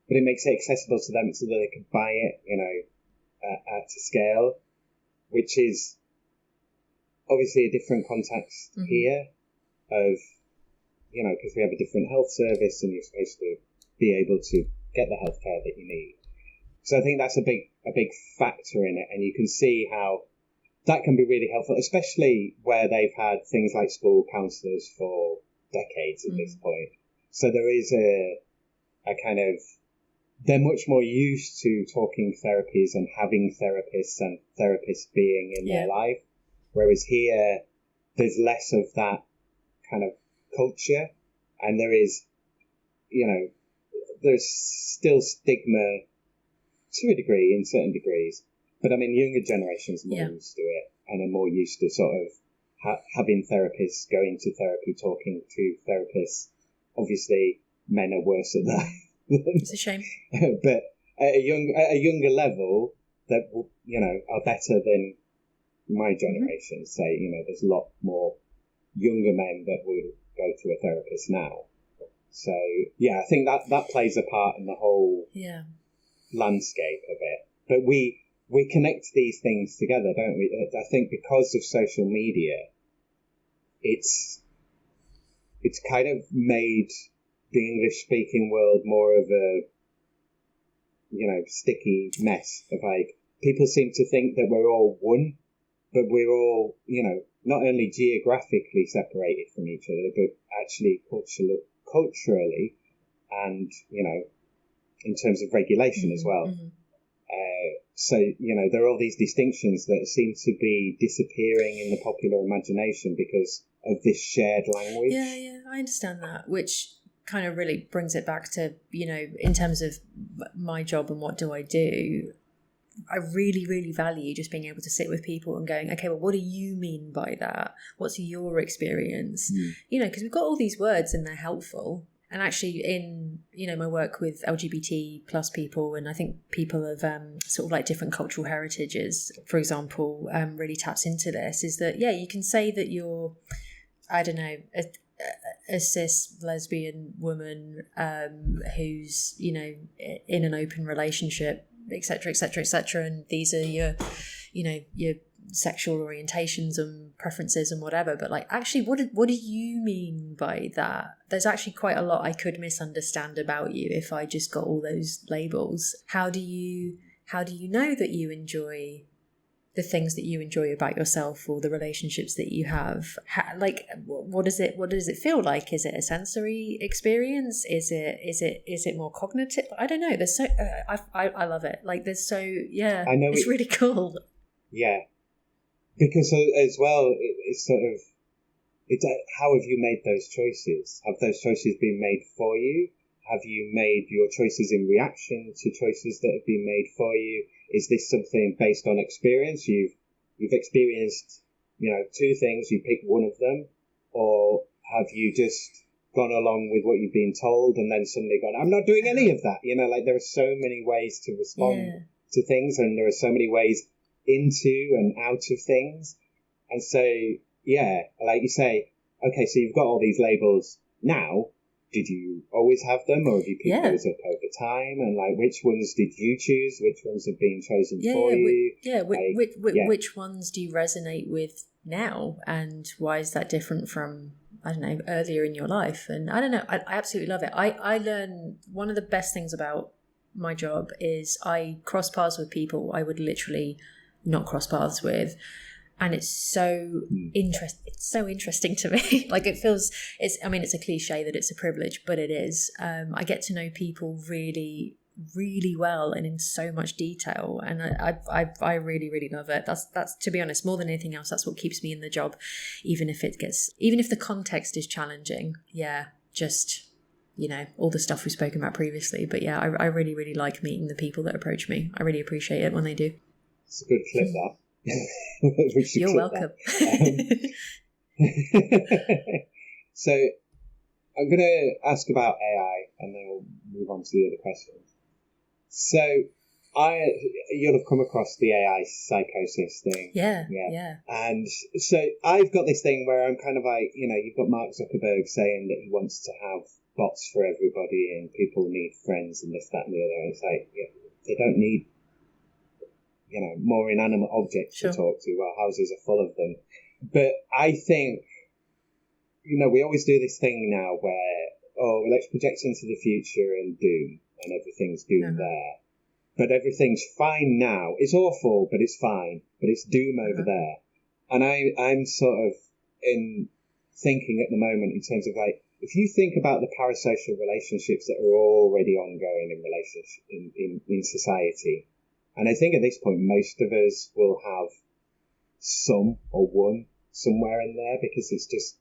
But it makes it accessible to them so that they can buy it, you know, at a scale, which is obviously a different context here of, you know, because we have a different health service and you're supposed to be able to get the healthcare that you need. So I think that's a big factor in it, and you can see how that can be really helpful, especially where they've had things like school counsellors for decades at this point. So there is a kind of, they're much more used to talking therapies and having therapists and therapists being in their life. Whereas here, there's less of that kind of culture, and there is, you know, there's still stigma to a degree, in certain degrees. But I mean, younger generations are more used to it and are more used to sort of having therapists, going to therapy, talking to therapists. Obviously, men are worse at that. It's a shame. But at a younger level, that, you know, are better than my generation. Say, you know, there's a lot more younger men that would go to a therapist now. So yeah, I think that plays a part in the whole landscape of it. But we connect these things together, don't we? I think because of social media, it's kind of made the English-speaking world more of a, you know, sticky mess of, like, people seem to think that we're all one, but we're all, you know, not only geographically separated from each other, but actually culturally and, in terms of regulation as well. So, there are all these distinctions that seem to be disappearing in the popular imagination because of this shared language. Yeah, I understand that, which kind of really brings it back to, in terms of my job and what do I do, I really, really value just being able to sit with people and going, okay, well, what do you mean by that? What's your experience? Because we've got all these words and they're helpful. And actually in, my work with LGBT plus people, and I think people of sort of like different cultural heritages, for example, really taps into this, is that, you can say that you're, I don't know, a cis lesbian woman who's, in an open relationship, et cetera, and these are your sexual orientations and preferences and whatever, but like, actually, what do you mean by that? There's actually quite a lot I could misunderstand about you if I just got all those labels. How do you know that you enjoy the things that you enjoy about yourself or the relationships that you have? What does it feel like? Is it a sensory experience? Is it more cognitive? I don't know. There's so I love it. Like, there's so I know it's really cool. Yeah, because as well, it's sort of, it's how have you made those choices? Have those choices been made for you? Have you made your choices in reaction to choices that have been made for you? Is this something based on experience? You've experienced, two things, you pick one of them, or have you just gone along with what you've been told and then suddenly gone, I'm not doing any of that? There are so many ways to respond to things, and there are so many ways into and out of things. And so, like you say, okay, so you've got all these labels now. Did you always have them, or have you picked those up over time? And like, which ones did you choose? Which ones have been chosen for you? Which ones do you resonate with now, and why is that different from, I don't know, earlier in your life? And I don't know, I absolutely love it. I learn, one of the best things about my job is I cross paths with people I would literally not cross paths with. And it's so interesting to me. Like, it's a cliche that it's a privilege, but it is. I get to know people really, really well and in so much detail. And I really, really love it. That's, to be honest, more than anything else, that's what keeps me in the job. Even if the context is challenging. Yeah. Just, all the stuff we've spoken about previously. But yeah, I really, really like meeting the people that approach me. I really appreciate it when they do. It's a good clip, that. You're welcome. So I'm going to ask about AI, and then we'll move on to the other questions. So you'll have come across the AI psychosis thing. Yeah. And so I've got this thing where I'm kind of like, you've got Mark Zuckerberg saying that he wants to have bots for everybody and people need friends and this, that, and the other. And it's like, they don't need more inanimate objects to talk to. Well, houses are full of them. But I think, we always do this thing now where, let's project into the future and doom, and everything's doom there. But everything's fine now. It's awful, but it's fine. But it's doom over there. And I'm sort of in thinking at the moment in terms of, like, if you think about the parasocial relationships that are already ongoing in society, and I think at this point, most of us will have some or one somewhere in there, because it's just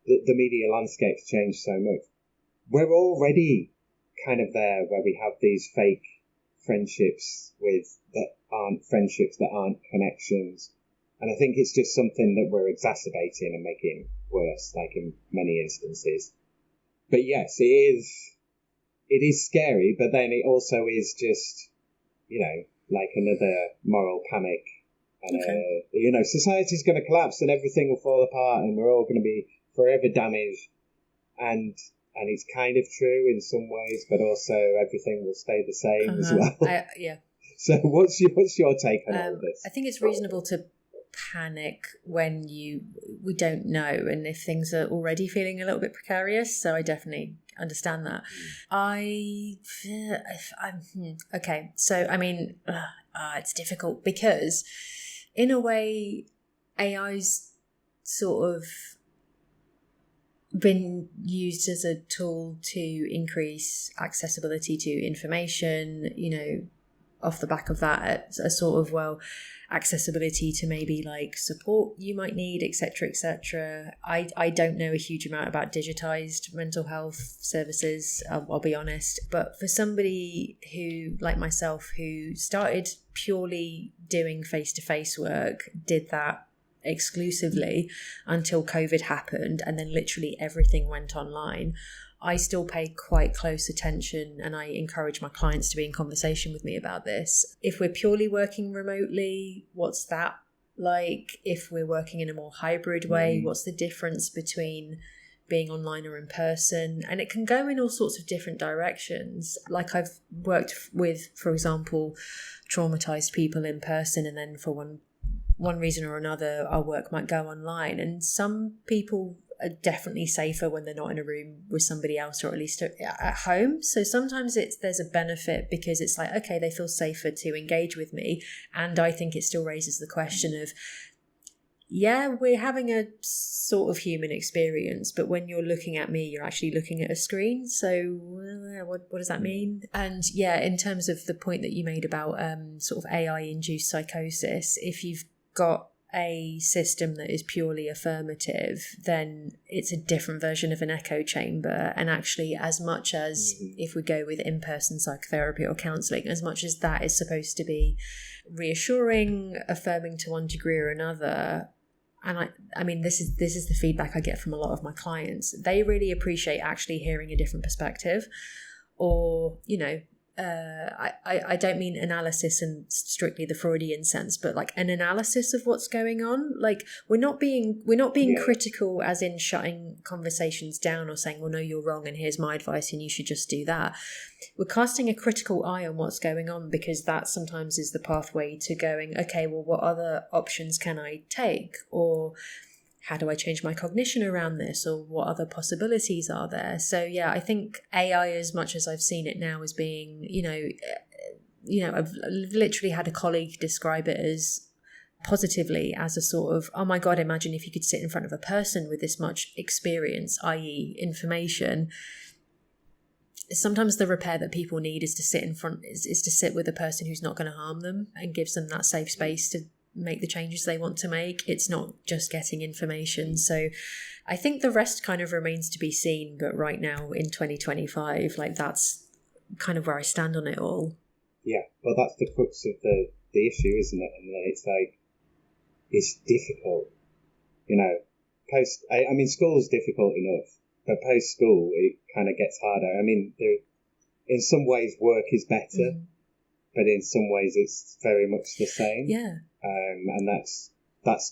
the media landscape's changed so much. We're already kind of there where we have these fake friendships that aren't friendships, that aren't connections. And I think it's just something that we're exacerbating and making worse, like in many instances. But yes, it is scary, but then it also is just, like another moral panic, and society's going to collapse and everything will fall apart and we're all going to be forever damaged, and it's kind of true in some ways, but also everything will stay the same as well. So what's your take on all this? I think it's reasonable to panic when we don't know, and if things are already feeling a little bit precarious. So I definitely understand that. Okay, so I mean, it's difficult because in a way AI's sort of been used as a tool to increase accessibility to information, off the back of that, a sort of, accessibility to maybe like support you might need, etc., etc. I don't know a huge amount about digitized mental health services, I'll be honest, but for somebody who, like myself, who started purely doing face-to-face work, did that exclusively until COVID happened, and then literally everything went online, I still pay quite close attention, and I encourage my clients to be in conversation with me about this. If we're purely working remotely, what's that like? If we're working in a more hybrid way, what's the difference between being online or in person? And it can go in all sorts of different directions. Like I've worked with, for example, traumatized people in person, and then for one reason or another, our work might go online. And some people are definitely safer when they're not in a room with somebody else, or at least at home. So sometimes there's a benefit because it's like, okay, they feel safer to engage with me. And I think it still raises the question of, yeah, we're having a sort of human experience, but when you're looking at me, you're actually looking at a screen. So what does that mean? And yeah, in terms of the point that you made about sort of AI-induced psychosis, if you've got a system that is purely affirmative, then it's a different version of an echo chamber. And actually, as much as if we go with in-person psychotherapy or counselling, as much as that is supposed to be reassuring, affirming to one degree or another, and I mean, this is the feedback I get from a lot of my clients. They really appreciate actually hearing a different perspective, or I don't mean analysis in strictly the Freudian sense, but like an analysis of what's going on. Like we're not being critical, as in shutting conversations down or saying, well, no, you're wrong and here's my advice and you should just do that. We're casting a critical eye on what's going on, because that sometimes is the pathway to going, okay, well, what other options can I take? Or how do I change my cognition around this? Or what other possibilities are there? So yeah, I think AI, as much as I've seen it now as being, I've literally had a colleague describe it as positively as a sort of, oh my God, imagine if you could sit in front of a person with this much experience, i.e. information. Sometimes the repair that people need is to sit with a person who's not going to harm them and gives them that safe space to make the changes they want to make. It's not just getting information. So I think the rest kind of remains to be seen. But right now in 2025, like that's kind of where I stand on it all. Yeah, well, that's the crux of the issue, isn't it? And then it's like, it's difficult, I mean, school's difficult enough, but post-school, it kind of gets harder. I mean, in some ways, work is better, but in some ways, it's very much the same. Yeah. And that's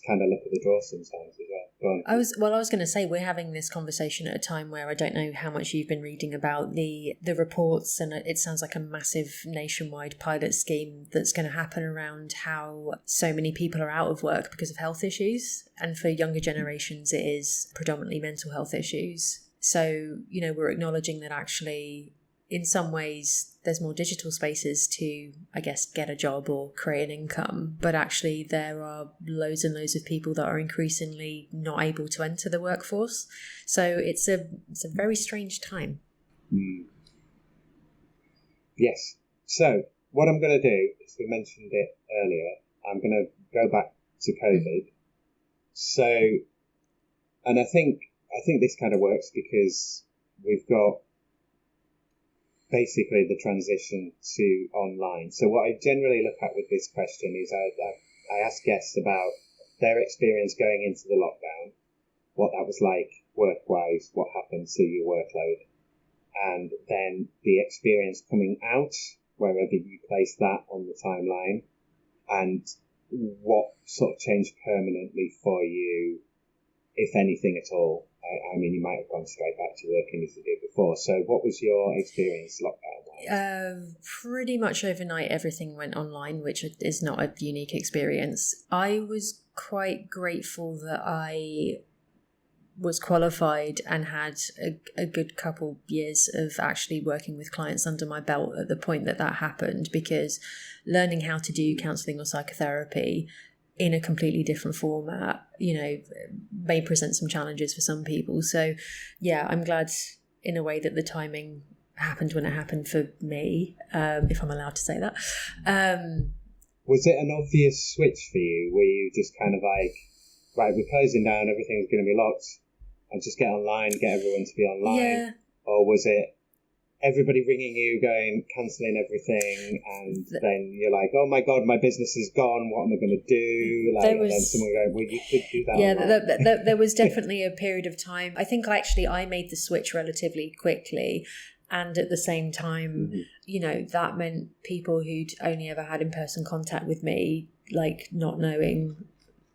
kind of luck of the draw sometimes as well. I was going to say, we're having this conversation at a time where I don't know how much you've been reading about the reports, and it sounds like a massive nationwide pilot scheme that's going to happen around how so many people are out of work because of health issues. And for younger generations, it is predominantly mental health issues. So, we're acknowledging that actually, in some ways, there's more digital spaces to, I guess, get a job or create an income. But actually, there are loads and loads of people that are increasingly not able to enter the workforce. So it's a very strange time. Yes. So what I'm going to do, as we mentioned it earlier, I'm going to go back to COVID. So, and I think this kind of works because we've got basically the transition to online. So what I generally look at with this question is I ask guests about their experience going into the lockdown, what that was like work-wise, what happened to your workload, and then the experience coming out, wherever you place that on the timeline, and what sort of changed permanently for you, if anything at all. I mean, you might have gone straight back to working as you did before. So what was your experience lockdown-wise? Pretty much overnight, everything went online, which is not a unique experience. I was quite grateful that I was qualified and had a good couple years of actually working with clients under my belt at the point that happened, because learning how to do counselling or psychotherapy in a completely different format, may present some challenges for some people. So yeah, I'm glad in a way that the timing happened when it happened for me, if I'm allowed to say that. Was it an obvious switch for you? Were you just kind of like, right, we're closing down, everything's going to be locked, and just get online, get everyone to be online? Yeah. Or was it everybody ringing you, going, cancelling everything, and then you're like, oh my God, my business is gone, what am I going to do? Like, and then someone going, well, you could do that. Yeah, there was definitely a period of time. I think I made the switch relatively quickly. And at the same time, that meant people who'd only ever had in-person contact with me, like not knowing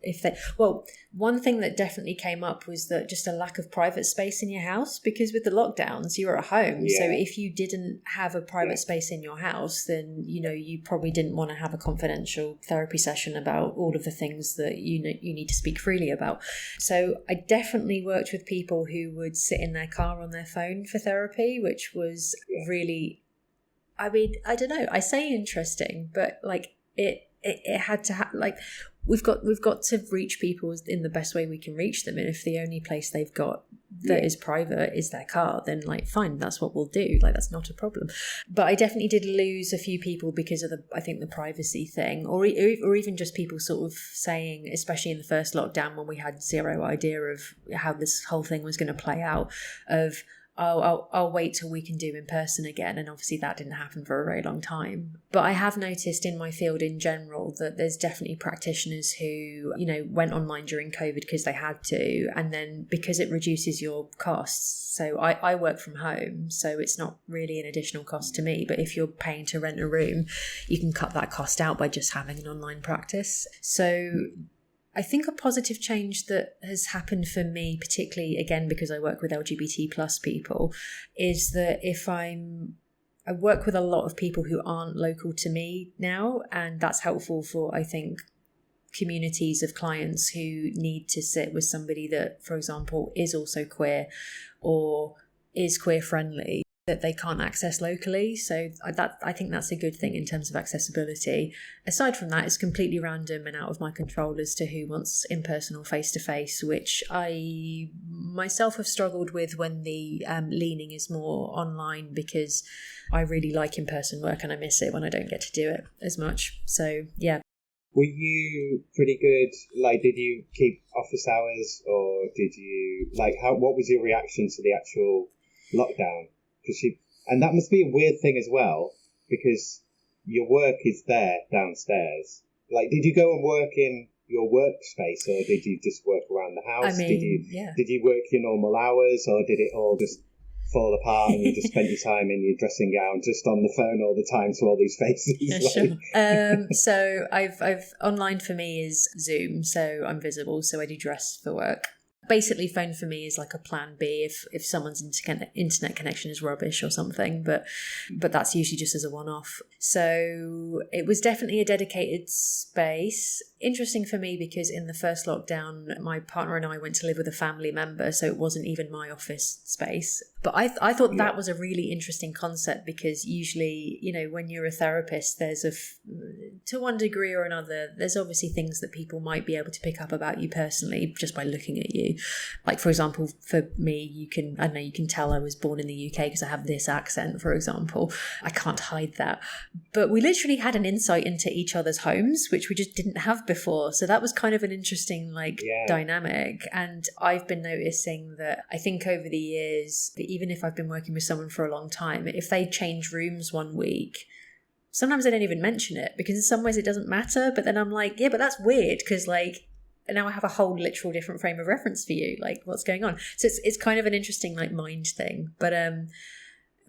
if they... Well, one thing that definitely came up was that just a lack of private space in your house, because with the lockdowns, you're at home. Yeah. So if you didn't have a private space in your house, then, you probably didn't want to have a confidential therapy session about all of the things that you need to speak freely about. So I definitely worked with people who would sit in their car on their phone for therapy, which was really... I mean, I don't know. I say interesting, but like it had to have like... We've got to reach people in the best way we can reach them, and if the only place they've got that is private is their car, then like fine, that's what we'll do. Like that's not a problem. But I definitely did lose a few people because of the privacy thing, or even just people sort of saying, especially in the first lockdown when we had zero idea of how this whole thing was going to play out, of I'll wait till we can do in person again. And obviously that didn't happen for a very long time. But I have noticed in my field in general that there's definitely practitioners who, went online during COVID because they had to. And then because it reduces your costs. So I work from home, so it's not really an additional cost to me. But if you're paying to rent a room, you can cut that cost out by just having an online practice. So I think a positive change that has happened for me, particularly again because I work with LGBT plus people, is that I work with a lot of people who aren't local to me now, and that's helpful for, I think, communities of clients who need to sit with somebody that, for example, is also queer or is queer friendly, that they can't access locally. So I think that's a good thing in terms of accessibility. Aside from that, it's completely random and out of my control as to who wants in-person or face-to-face, which I myself have struggled with when the leaning is more online, because I really like in-person work and I miss it when I don't get to do it as much. So yeah. Were you pretty good? Like, did you keep office hours, or did you what was your reaction to the actual lockdown? And that must be a weird thing as well, because your work is there downstairs. Like, did you go and work in your workspace, or did you just work around the house? Did you work your normal hours, or did it all just fall apart and you just spent your time in your dressing gown just on the phone all the time to all these faces? Yeah, sure. So I've online for me is Zoom, so I'm visible, so I do dress for work. Basically, phone for me is like a plan B if someone's internet connection is rubbish or something, but that's usually just as a one-off. So it was definitely a dedicated space. Interesting for me because in the first lockdown, my partner and I went to live with a family member, so it wasn't even my office space. But I thought that was a really interesting concept, because usually, when you're a therapist, there's to one degree or another, there's obviously things that people might be able to pick up about you personally just by looking at you. Like, for example, for me, you can tell I was born in the UK because I have this accent, for example. I can't hide that. But we literally had an insight into each other's homes, which we just didn't have before. So that was kind of an interesting dynamic. And I've been noticing that I think over the years, even if I've been working with someone for a long time, if they change rooms one week, sometimes I don't even mention it, because in some ways it doesn't matter. But then I'm like, yeah, but that's weird, because now I have a whole literal different frame of reference for you. Like, what's going on? So it's kind of an interesting mind thing. But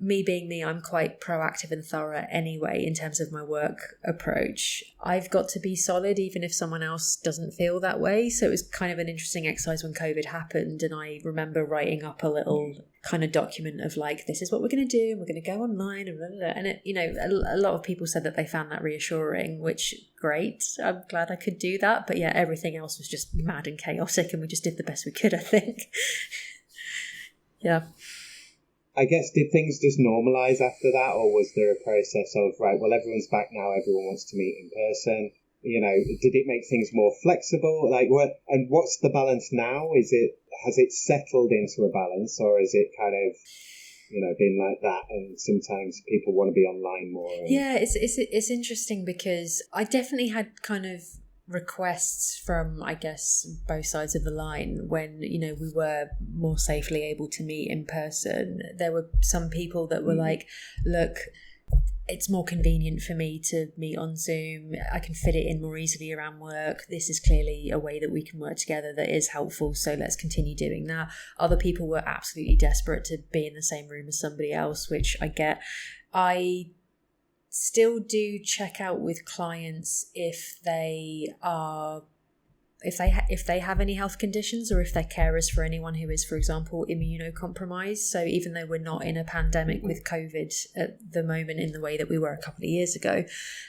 me being me, I'm quite proactive and thorough anyway in terms of my work approach. I've got to be solid even if someone else doesn't feel that way. So it was kind of an interesting exercise when COVID happened, and I remember writing up a little kind of document of this is what we're going to do, and we're going to go online, and blah, blah, blah. And it, a lot of people said that they found that reassuring, which great. I'm glad I could do that. But yeah, everything else was just mad and chaotic, and we just did the best we could, I think. Yeah. I guess, did things just normalise after that, or was there a process of, right, well, everyone's back now, everyone wants to meet in person? did it make things more flexible? And what's the balance now? Has it settled into a balance, or is it kind of, been like that, and sometimes people want to be online more? Yeah, it's interesting because I definitely had kind of requests from, I guess, both sides of the line when, we were more safely able to meet in person. There were some people that were like, look, it's more convenient for me to meet on Zoom. I can fit it in more easily around work. This is clearly a way that we can work together that is helpful, so let's continue doing that. Other people were absolutely desperate to be in the same room as somebody else, which I get. I still do check out with clients if they are... If they have any health conditions, or if they're carers for anyone who is, for example, immunocompromised. So even though we're not in a pandemic with COVID at the moment in the way that we were a couple of years ago,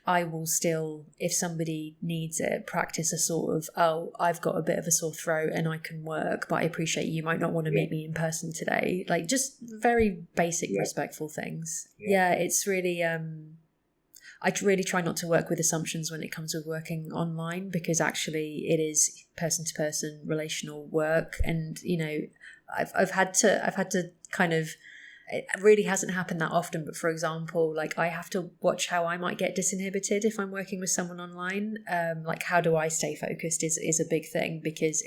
I will still, if somebody needs it, practice a sort of, I've got a bit of a sore throat and I can work, but I appreciate you might not want to meet me in person today. Like, just very basic, respectful things. Yeah, it's really... I really try not to work with assumptions when it comes to working online, because actually it is person-to-person relational work. And, I've had to kind of, it really hasn't happened that often, but for example, like I have to watch how I might get disinhibited if I'm working with someone online. Like, how do I stay focused is a big thing, because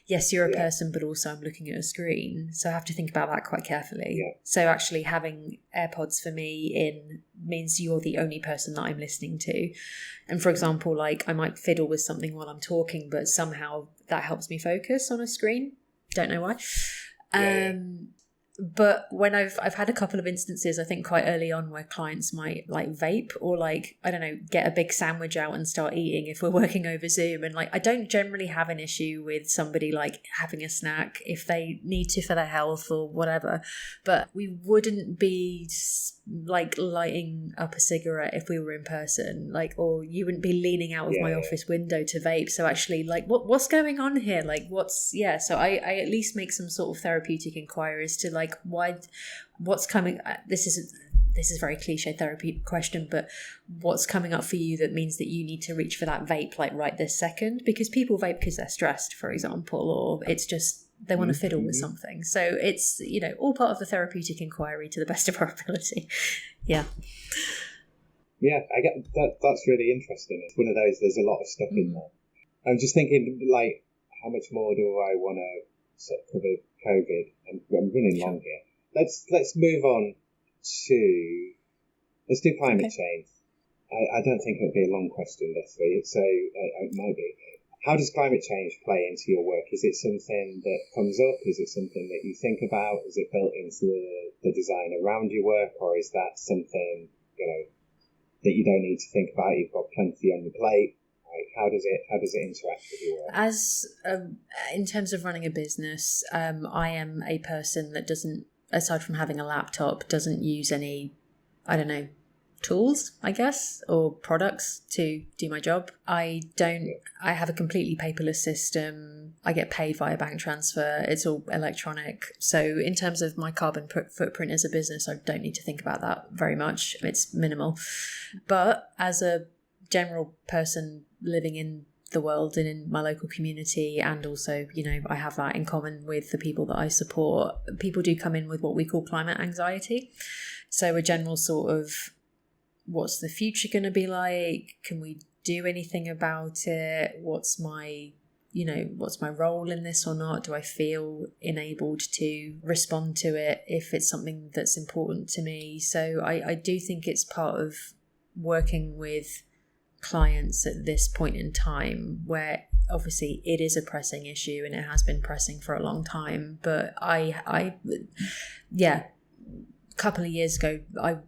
yes, you're a person, but also I'm looking at a screen. So I have to think about that quite carefully. Yeah. So actually having AirPods for me means you're the only person that I'm listening to. And for example, like I might fiddle with something while I'm talking, but somehow that helps me focus on a screen. Don't know why. But when I've had a couple of instances, I think quite early on, where clients might like vape or like, I don't know, get a big sandwich out and start eating if we're working over Zoom. And like, I don't generally have an issue with somebody like having a snack if they need to for their health or whatever. But we wouldn't be like lighting up a cigarette if we were in person, like, or you wouldn't be leaning out of my office window to vape. So actually, like, what's going on here? Like, so I at least make some sort of therapeutic inquiries to like, what's coming. This is a very cliche therapy question, but what's coming up for you that means that you need to reach for that vape like right this second? Because people vape because they're stressed, for example, or it's just they want to fiddle with something. So it's, all part of the therapeutic inquiry to the best of our ability. Yeah, I get that. That's really interesting. It's one of those, there's a lot of stuff in there. I'm just thinking, like, how much more do I want to sort of cover COVID? I'm running long here. Let's move on to, let's do climate change. I don't think it'll be a long question, this week, so it might be. How does climate change play into your work? Is it something that comes up? Is it something that you think about? Is it built into the design around your work? Or is that something, that you don't need to think about? You've got plenty on your plate. Like, how does it interact with your work? As in terms of running a business, I am a person that doesn't, aside from having a laptop, doesn't use any, tools, I guess, or products to do my job. I have a completely paperless system. I get paid via bank transfer. It's all electronic. So in terms of my carbon footprint as a business, I don't need to think about that very much. It's minimal. But as a general person living in the world and in my local community, and also, I have that in common with the people that I support, people do come in with what we call climate anxiety. So a general sort of, what's the future going to be like? Can we do anything about it? What's my role in this or not? Do I feel enabled to respond to it if it's something that's important to me? So I do think it's part of working with clients at this point in time, where obviously it is a pressing issue and it has been pressing for a long time. But couple of years ago,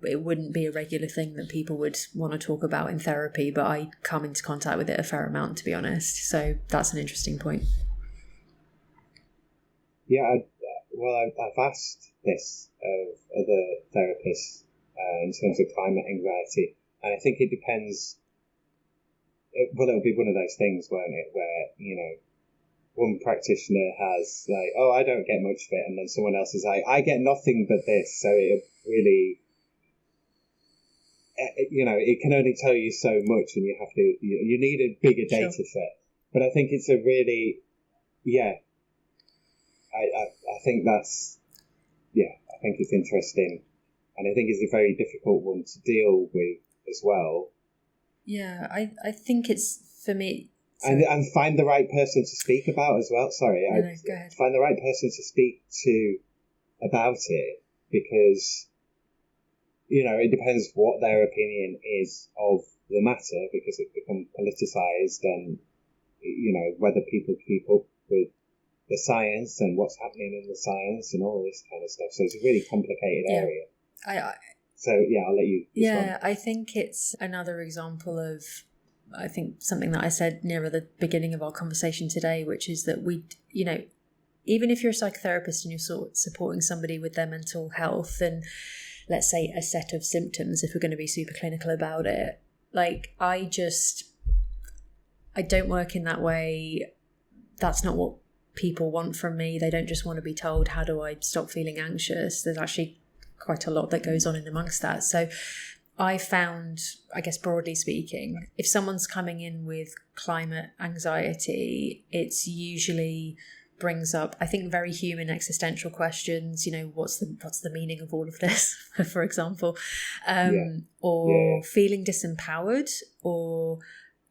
it wouldn't be a regular thing that people would want to talk about in therapy, but I come into contact with it a fair amount, to be honest. So that's an interesting point. Yeah, I've asked this of other therapists in terms of climate anxiety, and I think it depends. It'll be one of those things, won't it, where, one practitioner has like, I don't get much of it, and then someone else is like, I get nothing but this. So it really, it can only tell you so much, and you need a bigger data set. But I think it's a really, I think that's, I think it's interesting, and I think it's a very difficult one to deal with as well. Yeah, I think it's, for me... And find the right person to speak about as well. Sorry, no, go ahead. Find the right person to speak to about it, because, it depends what their opinion is of the matter, because it's become politicized, and, whether people keep up with the science and what's happening in the science and all this kind of stuff. So it's a really complicated area. So, I'll let you respond. I think it's another example of, I think, something that I said near the beginning of our conversation today, which is that we, even if you're a psychotherapist and you're supporting somebody with their mental health and, let's say, a set of symptoms, if we're going to be super clinical about it, like, I don't work in that way. That's not what people want from me. They don't just want to be told, how do I stop feeling anxious? There's actually quite a lot that goes on in amongst that. So I found, I guess broadly speaking, if someone's coming in with climate anxiety, it's usually brings up, I think, very human existential questions. What's the meaning of all of this, for example, or feeling disempowered, or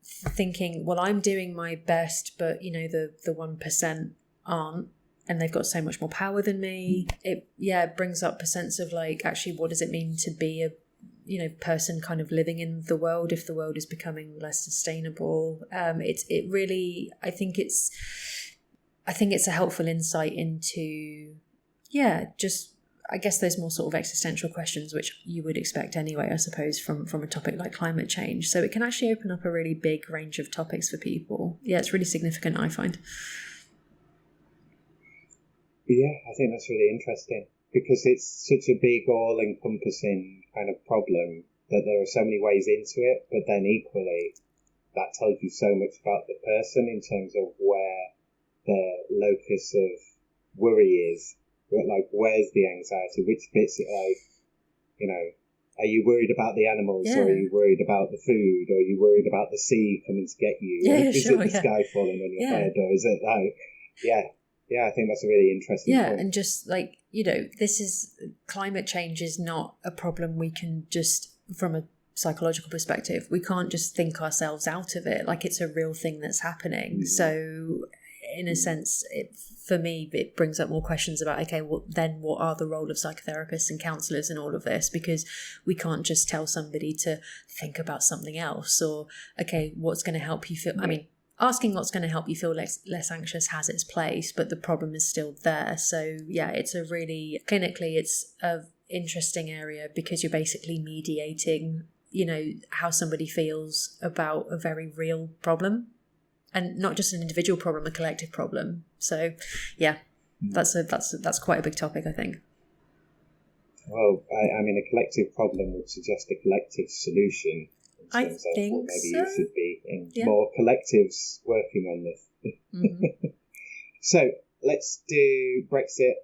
thinking, well, I'm doing my best, but the 1% aren't, and they've got so much more power than me. It brings up a sense of, like, actually, what does it mean to be a person kind of living in the world if the world is becoming less sustainable? It really, I think it's a helpful insight into, just, I guess, those more sort of existential questions, which you would expect anyway, I suppose, from a topic like climate change. So it can actually open up a really big range of topics for people. Yeah, it's really significant, I find. Yeah, I think that's really interesting, because it's such a big, all-encompassing kind of problem that there are so many ways into it, but then equally, that tells you so much about the person in terms of where the locus of worry is. Like, where's the anxiety? Which bits it, like, are you worried about the animals, or are you worried about the food, or are you worried about the sea coming to get you? Is it the sky falling on your head, or is it like, I think that's a really interesting point. And just like, climate change is not a problem we can just, from a psychological perspective, we can't just think ourselves out of it. Like, it's a real thing that's happening. Mm-hmm. So in a sense, for me, it brings up more questions about, okay, well, then what are the role of psychotherapists and counsellors in all of this? Because we can't just tell somebody to think about something else, or, okay, what's going to help you feel... I mean, asking what's going to help you feel less anxious has its place, but the problem is still there. So, it's a really... Clinically, it's an interesting area, because you're basically mediating, how somebody feels about a very real problem. And not just an individual problem, a collective problem. So, that's quite a big topic, I think. Well, I mean, a collective problem would suggest a collective solution. I think maybe so. You should be in more collectives working on this. Mm-hmm. So let's do Brexit.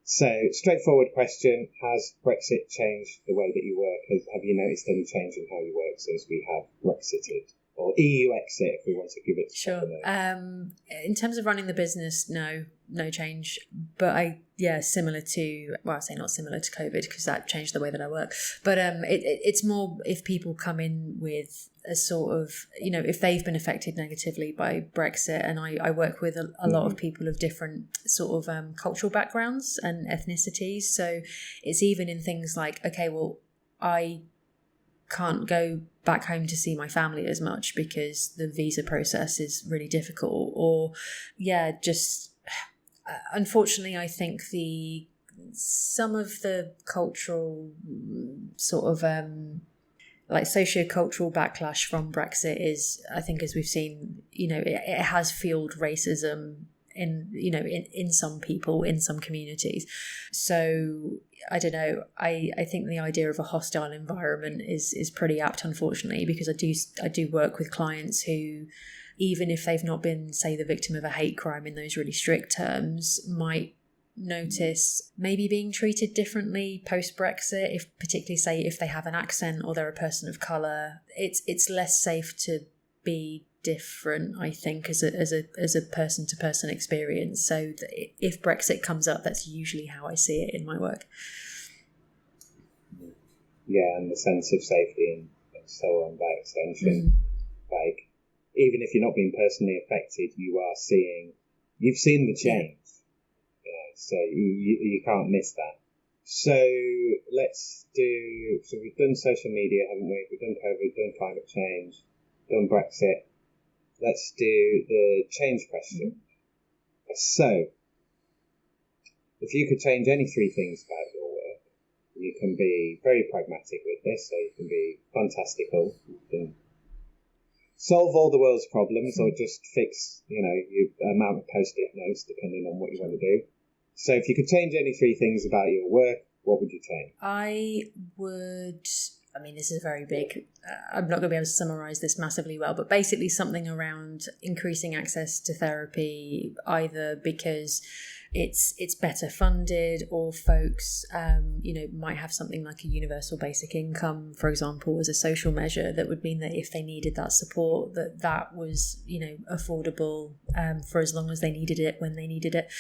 So, straightforward question: has Brexit changed the way that you work? Have you noticed any change in how you work since we have Brexited? Or EU exit, if we want to give it. Sure. In terms of running the business, no change. But similar to, well, I say not similar to COVID, because that changed the way that I work. But it's more if people come in with a sort of, if they've been affected negatively by Brexit, and I work with a lot of people of different sort of cultural backgrounds and ethnicities. So it's even in things like, okay, well, I can't go back home to see my family as much because the visa process is really difficult, or unfortunately, I think some of the cultural sort of like socio-cultural backlash from Brexit is, I think, as we've seen, it has fueled racism in some people, in some communities. So I don't know. I think the idea of a hostile environment is pretty apt, unfortunately, because I do work with clients who, even if they've not been, say, the victim of a hate crime in those really strict terms, might notice maybe being treated differently post-Brexit, if particularly say if they have an accent or they're a person of colour. It's less safe to be different, I think, as a person-to-person experience. So if Brexit comes up, that's usually how I see it in my work. Yeah, and the sense of safety and so on by extension. Like, even if you're not being personally affected, you've seen the change. So you can't miss that. So so we've done social media, haven't we? We've done COVID, done climate change, done Brexit. Let's do the change question. So, if you could change any 3 things about your work, you can be very pragmatic with this, so you can be fantastical, you can solve all the world's problems, or just fix, your amount of post-it notes, depending on what you want to do. So if you could change any 3 things about your work, what would you change? This is very big. I'm not going to be able to summarise this massively well, but basically something around increasing access to therapy, either because it's better funded, or folks, might have something like a universal basic income, for example, as a social measure that would mean that if they needed that support, that was, affordable for as long as they needed it, when they needed it.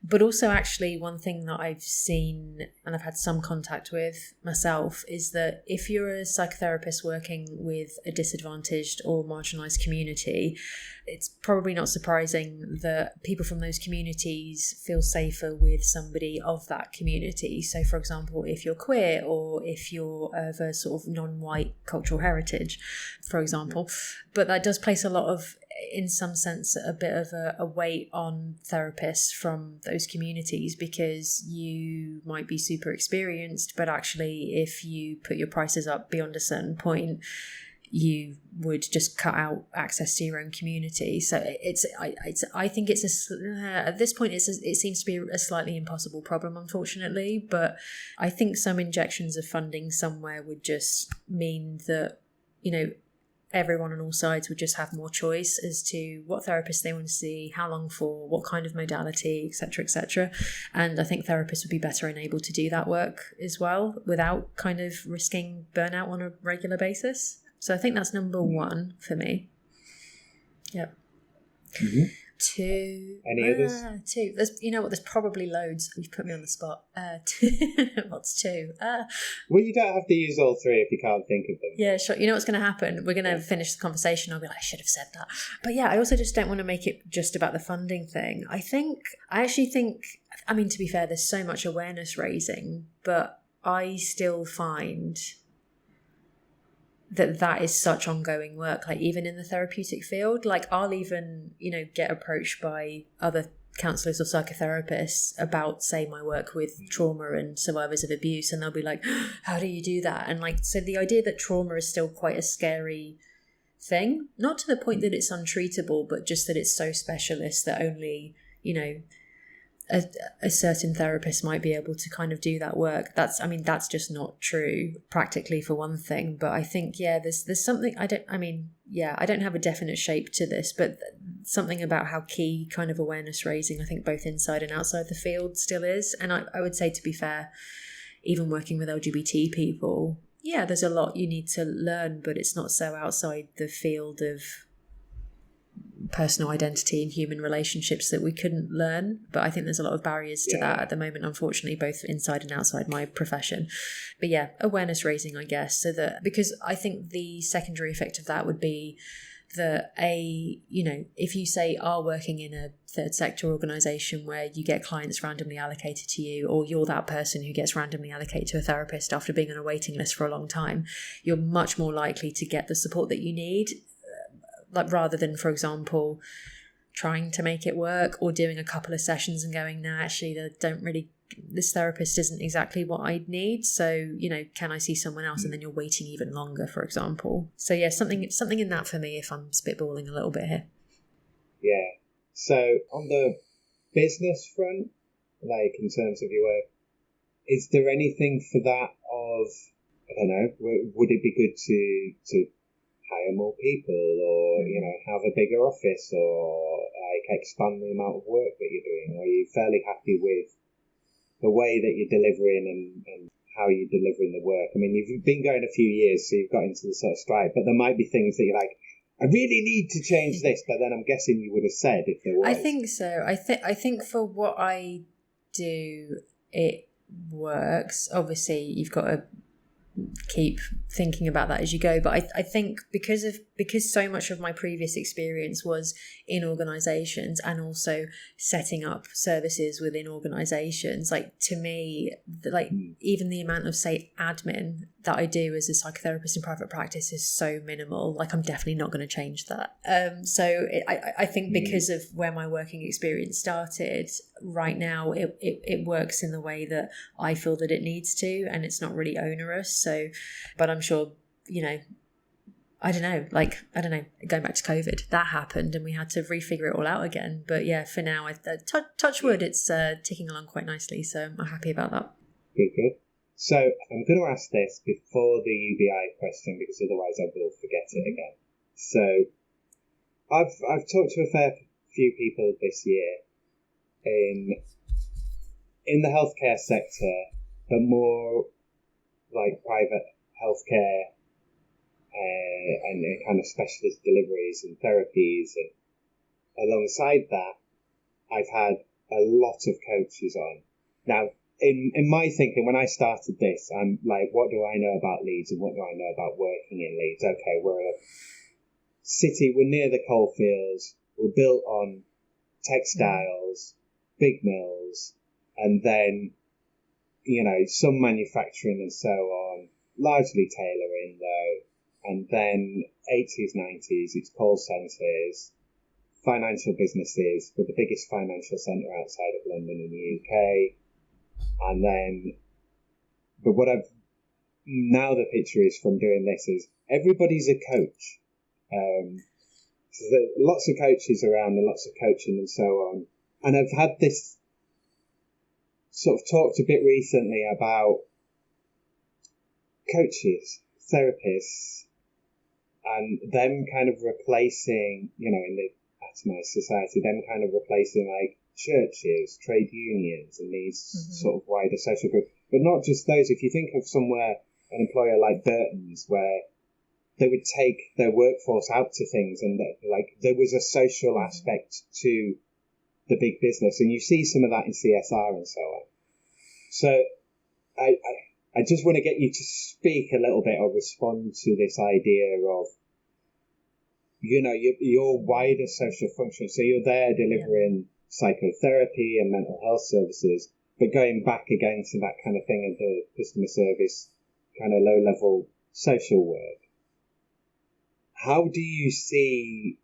But also, actually, one thing that I've seen and I've had some contact with myself is that if you're a psychotherapist working with a disadvantaged or marginalised community, it's probably not surprising that people from those communities feel safer with somebody of that community. So, for example, if you're queer, or if you're of a sort of non-white cultural heritage, for example. But that does place a lot of, in some sense, a bit of a weight on therapists from those communities, because you might be super experienced, but actually if you put your prices up beyond a certain point, you would just cut out access to your own community. So I think at this point it seems to be a slightly impossible problem, unfortunately. But I think some injections of funding somewhere would just mean that, everyone on all sides would just have more choice as to what therapist they want to see, how long for, what kind of modality, etc., etc. And I think therapists would be better enabled to do that work as well, without kind of risking burnout on a regular basis. So I think that's number 1 for me. Yep. 2. Any others? 2. There's probably loads. You've put me on the spot. 2. What's 2? Well, you don't have to use all 3 if you can't think of them. Yeah, sure. You know what's going to happen? We're going to finish the conversation. I'll be like, I should have said that. But yeah, I also just don't want to make it just about the funding thing. I actually think, to be fair, there's so much awareness raising, but I still find that is such ongoing work, like even in the therapeutic field. Like I'll even, get approached by other counsellors or psychotherapists about, say, my work with trauma and survivors of abuse, and they'll be like, how do you do that? And so the idea that trauma is still quite a scary thing, not to the point that it's untreatable, but just that it's so specialist that only, a certain therapist might be able to kind of do that work. That's just not true practically, for one thing. But I think, there's something, I don't have a definite shape to this, but something about how key kind of awareness raising, I think both inside and outside the field still is. And I would say, to be fair, even working with LGBT people, there's a lot you need to learn, but it's not so outside the field of personal identity and human relationships that we couldn't learn. But I think there's a lot of barriers to that at the moment, unfortunately, both inside and outside my profession. But awareness raising, I guess, so that, because I think the secondary effect of that would be that if you say are working in a third sector organisation where you get clients randomly allocated to you, or you're that person who gets randomly allocated to a therapist after being on a waiting list for a long time, you're much more likely to get the support that you need. Rather than, for example, trying to make it work or doing a couple of sessions and going, no, actually, this therapist isn't exactly what I need. So, can I see someone else? And then you're waiting even longer, for example. So something in that for me, if I'm spitballing a little bit here. Yeah. So on the business front, like in terms of your work, is there anything for that of, I don't know, would it be good to hire more people, or have a bigger office, or like expand the amount of work that you're doing? Or are you fairly happy with the way that you're delivering and how you're delivering the work. I mean, you've been going a few years, so you've got into the sort of stride, but there might be things that you're like, I really need to change this, but then I'm guessing you would have said if there was. I think so. I think for what I do, it works. Obviously, you've got to keep thinking about that as you go, but I think because so much of my previous experience was in organizations and also setting up services within organizations, like to me, like even the amount of say admin that I do as a psychotherapist in private practice is so minimal. Like I'm definitely not going to change that. I think because of where my working experience started, right now it works in the way that I feel that it needs to, and it's not really onerous. So, but I'm sure, you know, I don't know, going back to COVID, that happened and we had to refigure it all out again. But yeah, for now, touch wood, it's ticking along quite nicely. So I'm happy about that. Good. So I'm going to ask this before the UBI question, because otherwise I will forget it again. So I've talked to a fair few people this year in the healthcare sector, but more like private healthcare and kind of specialist deliveries and therapies. And alongside that, I've had a lot of coaches on. Now, in my thinking, when I started this, I'm like, what do I know about Leeds and what do I know about working in Leeds? Okay, we're a city, we're near the coalfields, we're built on textiles, big mills, and then, you know, some manufacturing and so on, largely tailoring though, and then 80s, 90s, it's call centres, financial businesses, with the biggest financial centre outside of London in the UK. And then, but what I've, now the picture is from doing this is everybody's a coach. So there are lots of coaches around and lots of coaching and so on. And I've had this sort of talked a bit recently about coaches, therapists, and them kind of replacing, you know, in the atomized society, them kind of replacing like churches, trade unions, and these sort of wider social groups. But not just those. If you think of somewhere, an employer like Burton's, where they would take their workforce out to things, and like there was a social aspect to the big business, and you see some of that in CSR and so on. So I just want to get you to speak a little bit or respond to this idea of, you know, your wider social function. So you're there delivering psychotherapy and mental health services, but going back again to that kind of thing of the customer service, kind of low-level social work. How do you see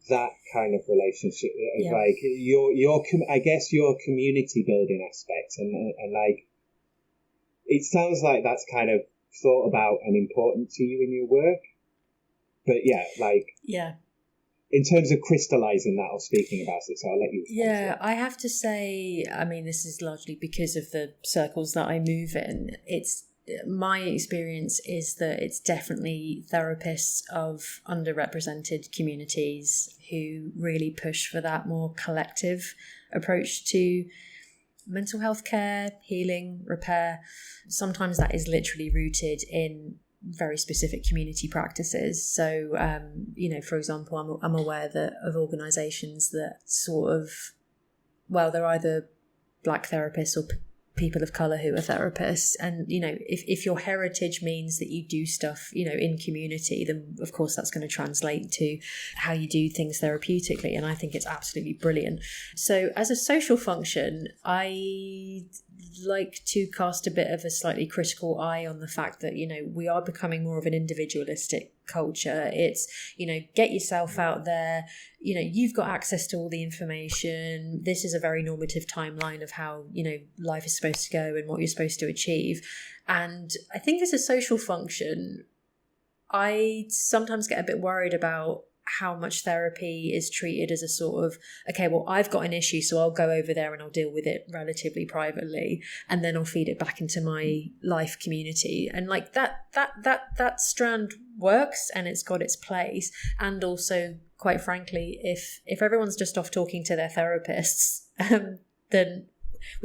that kind of relationship, like your I guess your community building aspect, and like it sounds like that's kind of thought about and important to you in your work, but in terms of crystallizing that or speaking about it, so I'll let you. Yeah, I have to say, I mean, this is largely because of the circles that I move in. It's my experience is that it's definitely therapists of underrepresented communities who really push for that more collective approach to mental health care, healing, repair. Sometimes that is literally rooted in very specific community practices. So, you know, for example, I'm aware that of organisations that sort of, well, they're either Black therapists or people of colour who are therapists, and you know, if your heritage means that you do stuff, you know, in community, then of course that's going to translate to how you do things therapeutically, and I think it's absolutely brilliant. So as a social function, I like to cast a bit of a slightly critical eye on the fact that, you know, we are becoming more of an individualistic culture. It's, you know, get yourself out there, you know, you've got access to all the information. This is a very normative timeline of how, you know, life is supposed to go and what you're supposed to achieve. And I think as a social function, I sometimes get a bit worried about how much therapy is treated as a sort of, okay, well, I've got an issue, so I'll go over there and I'll deal with it relatively privately, and then I'll feed it back into my life community. And like that strand works and it's got its place. And also, quite frankly, if everyone's just off talking to their therapists, then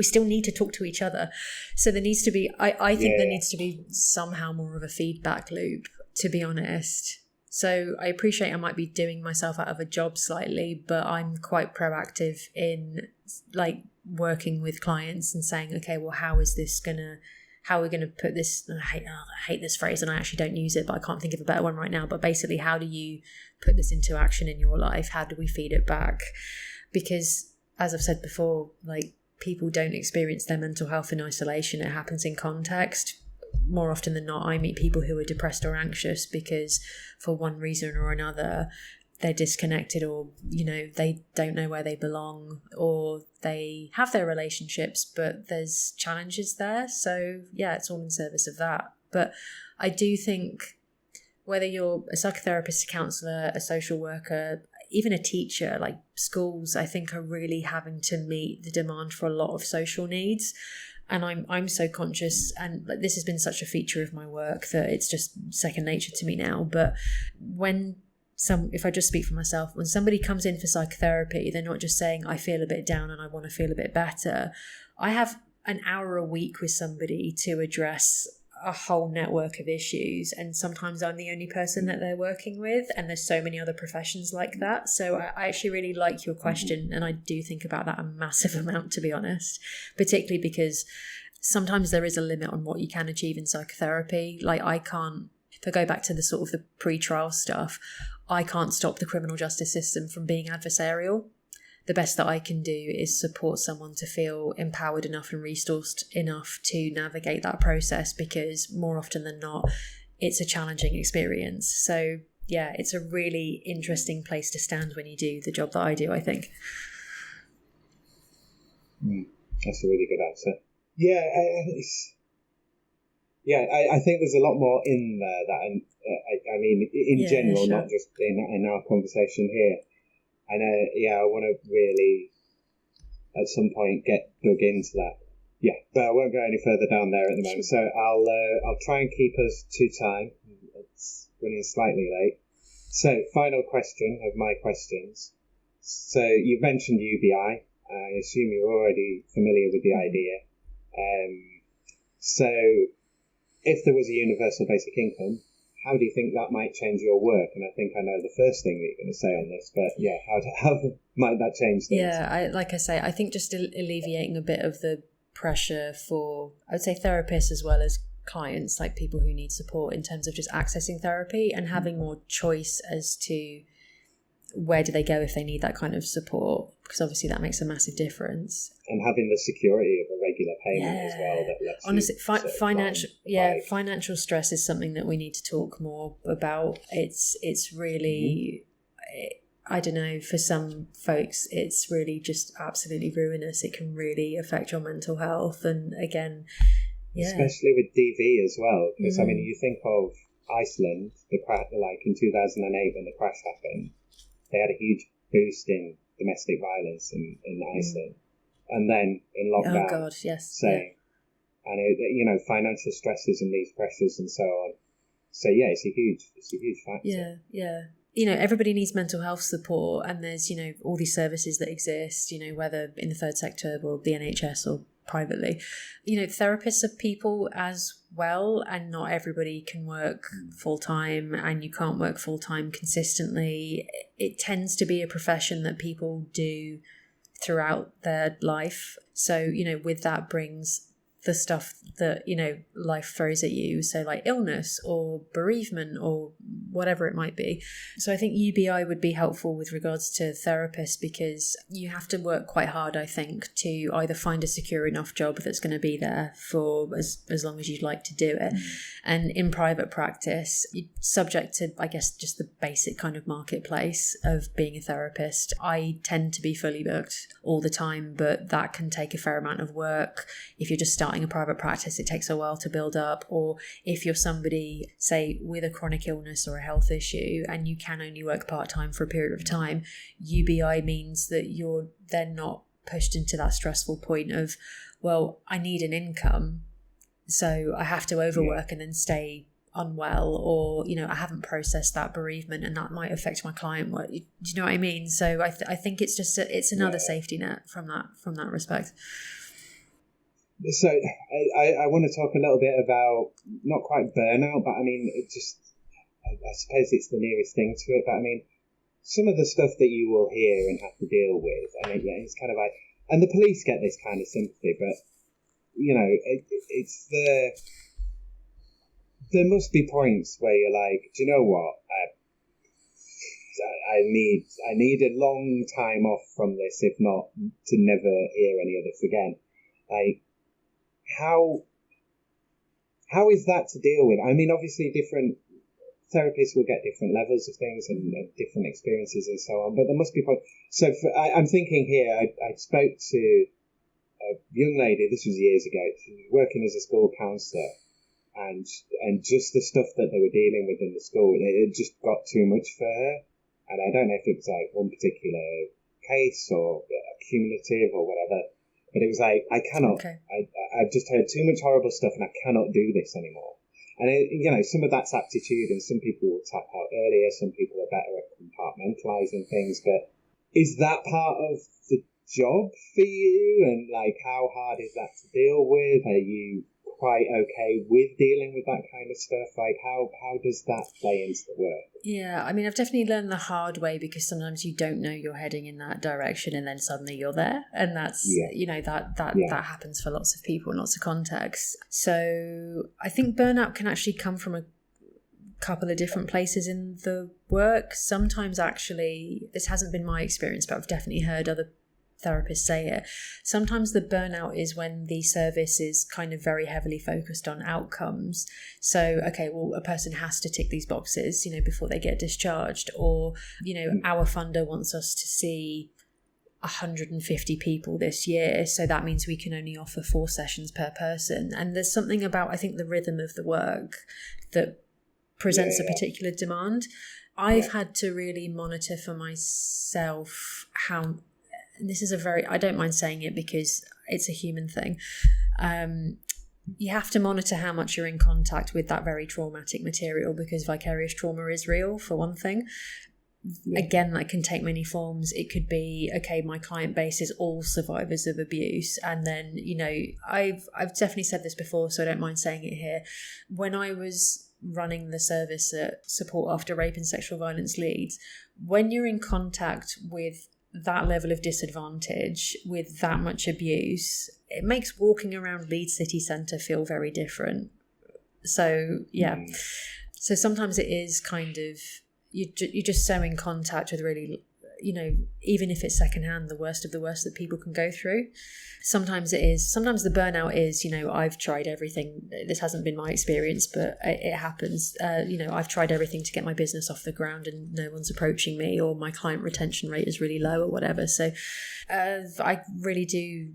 still need to talk to each other. So there needs to be, I think there needs to be somehow more of a feedback loop, to be honest. So I appreciate I might be doing myself out of a job slightly, but I'm quite proactive in like working with clients and saying, okay, well, how are we going to put this, I hate this phrase and I actually don't use it, but I can't think of a better one right now. But basically, how do you put this into action in your life? How do we feed it back? Because as I've said before, like people don't experience their mental health in isolation. It happens in context. More often than not, I meet people who are depressed or anxious because for one reason or another, they're disconnected, or, you know, they don't know where they belong, or they have their relationships, but there's challenges there. So yeah, it's all in service of that. But I do think whether you're a psychotherapist, a counsellor, a social worker, even a teacher, like schools, I think are really having to meet the demand for a lot of social needs. And I'm so conscious, and like, this has been such a feature of my work that it's just second nature to me now. But if I just speak for myself, when somebody comes in for psychotherapy, they're not just saying, I feel a bit down and I want to feel a bit better. I have an hour a week with somebody to address a whole network of issues, and sometimes I'm the only person that they're working with, and there's so many other professions like that. So I actually really like your question, and I do think about that a massive amount, to be honest, particularly because sometimes there is a limit on what you can achieve in psychotherapy. Like I can't, if I go back to the sort of the pre-trial stuff, I can't stop the criminal justice system from being adversarial. The best that I can do is support someone to feel empowered enough and resourced enough to navigate that process, because more often than not, it's a challenging experience. So yeah, it's a really interesting place to stand when you do the job that I do, I think. That's a really good answer. Yeah, I think there's a lot more in there that I mean, in general, sure. Not just in our conversation here. And I want to really, at some point, get dug into that. Yeah, but I won't go any further down there at the moment. So I'll try and keep us to time. It's running slightly late. So, final question of my questions. So you've mentioned UBI. I assume you're already familiar with the idea. So if there was a universal basic income, how do you think that might change your work? And I think I know the first thing that you're going to say on this, but yeah, how might that change things? Yeah, I think just alleviating a bit of the pressure for, I would say, therapists as well as clients, like people who need support in terms of just accessing therapy and having more choice as to where do they go if they need that kind of support, because obviously that makes a massive difference. And having the security of a regular payment as well. That lets honestly, financial stress is something that we need to talk more about. It's really, I don't know, for some folks, it's really just absolutely ruinous. It can really affect your mental health. And again, especially with DV as well, because I mean, you think of Iceland, like in 2008 when the crash happened, they had a huge boost in domestic violence in Iceland, and then in lockdown. Oh God, yes. And financial stresses and these pressures and so on. So yeah, it's a huge factor. Yeah. Everybody needs mental health support, and there's all these services that exist. Whether in the third sector or the NHS or privately. Therapists are people as well, and not everybody can work full-time, and you can't work full-time consistently. It tends to be a profession that people do throughout their life. So, with that brings the stuff that, life throws at you. So like illness or bereavement or whatever it might be. So I think UBI would be helpful with regards to therapists, because you have to work quite hard, I think, to either find a secure enough job that's going to be there for as long as you'd like to do it. And in private practice, you're subject to, I guess, just the basic kind of marketplace of being a therapist. I tend to be fully booked all the time, but that can take a fair amount of work. If you're just starting a private practice, it takes a while to build up. Or if you're somebody, say, with a chronic illness or a health issue and you can only work part-time for a period of time, UBI means that you're then not pushed into that stressful point of, well, I need an income, so I have to overwork and then stay unwell, or I haven't processed that bereavement and that might affect my client work. Do you know what I mean? So I think it's just it's another safety net from that respect. So I want to talk a little bit about, not quite burnout, but I mean, I suppose it's the nearest thing to it, but I mean, some of the stuff that you will hear and have to deal with, and it's kind of like, and the police get this kind of sympathy, but, you know, there must be points where you're like, do you know what, I need a long time off from this, if not to never hear any of this again. Like, how is that to deal with? I mean, obviously different therapists will get different levels of things and different experiences and so on, but there must be point. So I'm thinking here, I spoke to a young lady, this was years ago, she was working as a school counsellor, and just the stuff that they were dealing with in the school, it just got too much for her. And I don't know if it was like one particular case or cumulative or whatever, but it was like, I cannot, okay. I've just heard too much horrible stuff and I cannot do this anymore. And, you know, some of that's aptitude, and some people will tap out earlier, some people are better at compartmentalising things, but is that part of the job for you? And, like, how hard is that to deal with? Are you quite okay with dealing with that kind of stuff? Like, how does that play into the work? Yeah, I mean, I've definitely learned the hard way, because sometimes you don't know you're heading in that direction and then suddenly you're there, and that's you know, that happens for lots of people in lots of contexts. So I think burnout can actually come from a couple of different places in the work. Sometimes, actually, this hasn't been my experience, but I've definitely heard other therapists say it. Sometimes the burnout is when the service is kind of very heavily focused on outcomes. So, okay, well, a person has to tick these boxes, you know, before they get discharged, or, you know, our funder wants us to see 150 people this year, so that means we can only offer 4 sessions per person. And there's something about, I think, the rhythm of the work that presents a particular demand. I've had to really monitor for myself how, and this is I don't mind saying it because it's a human thing. You have to monitor how much you're in contact with that very traumatic material, because vicarious trauma is real, for one thing. Again, that can take many forms. It could be, okay, my client base is all survivors of abuse. And then, you know, I've definitely said this before, so I don't mind saying it here. When I was running the service at Support After Rape and Sexual Violence Leeds, when you're in contact with that level of disadvantage, with that much abuse, it makes walking around Leeds city centre feel very different. So so sometimes it is kind of, you're just so in contact with really, you know, even if it's secondhand, the worst of the worst that people can go through. Sometimes the burnout is, you know, I've tried everything. This hasn't been my experience, but it happens. You know, I've tried everything to get my business off the ground and no one's approaching me, or my client retention rate is really low or whatever. So I really do,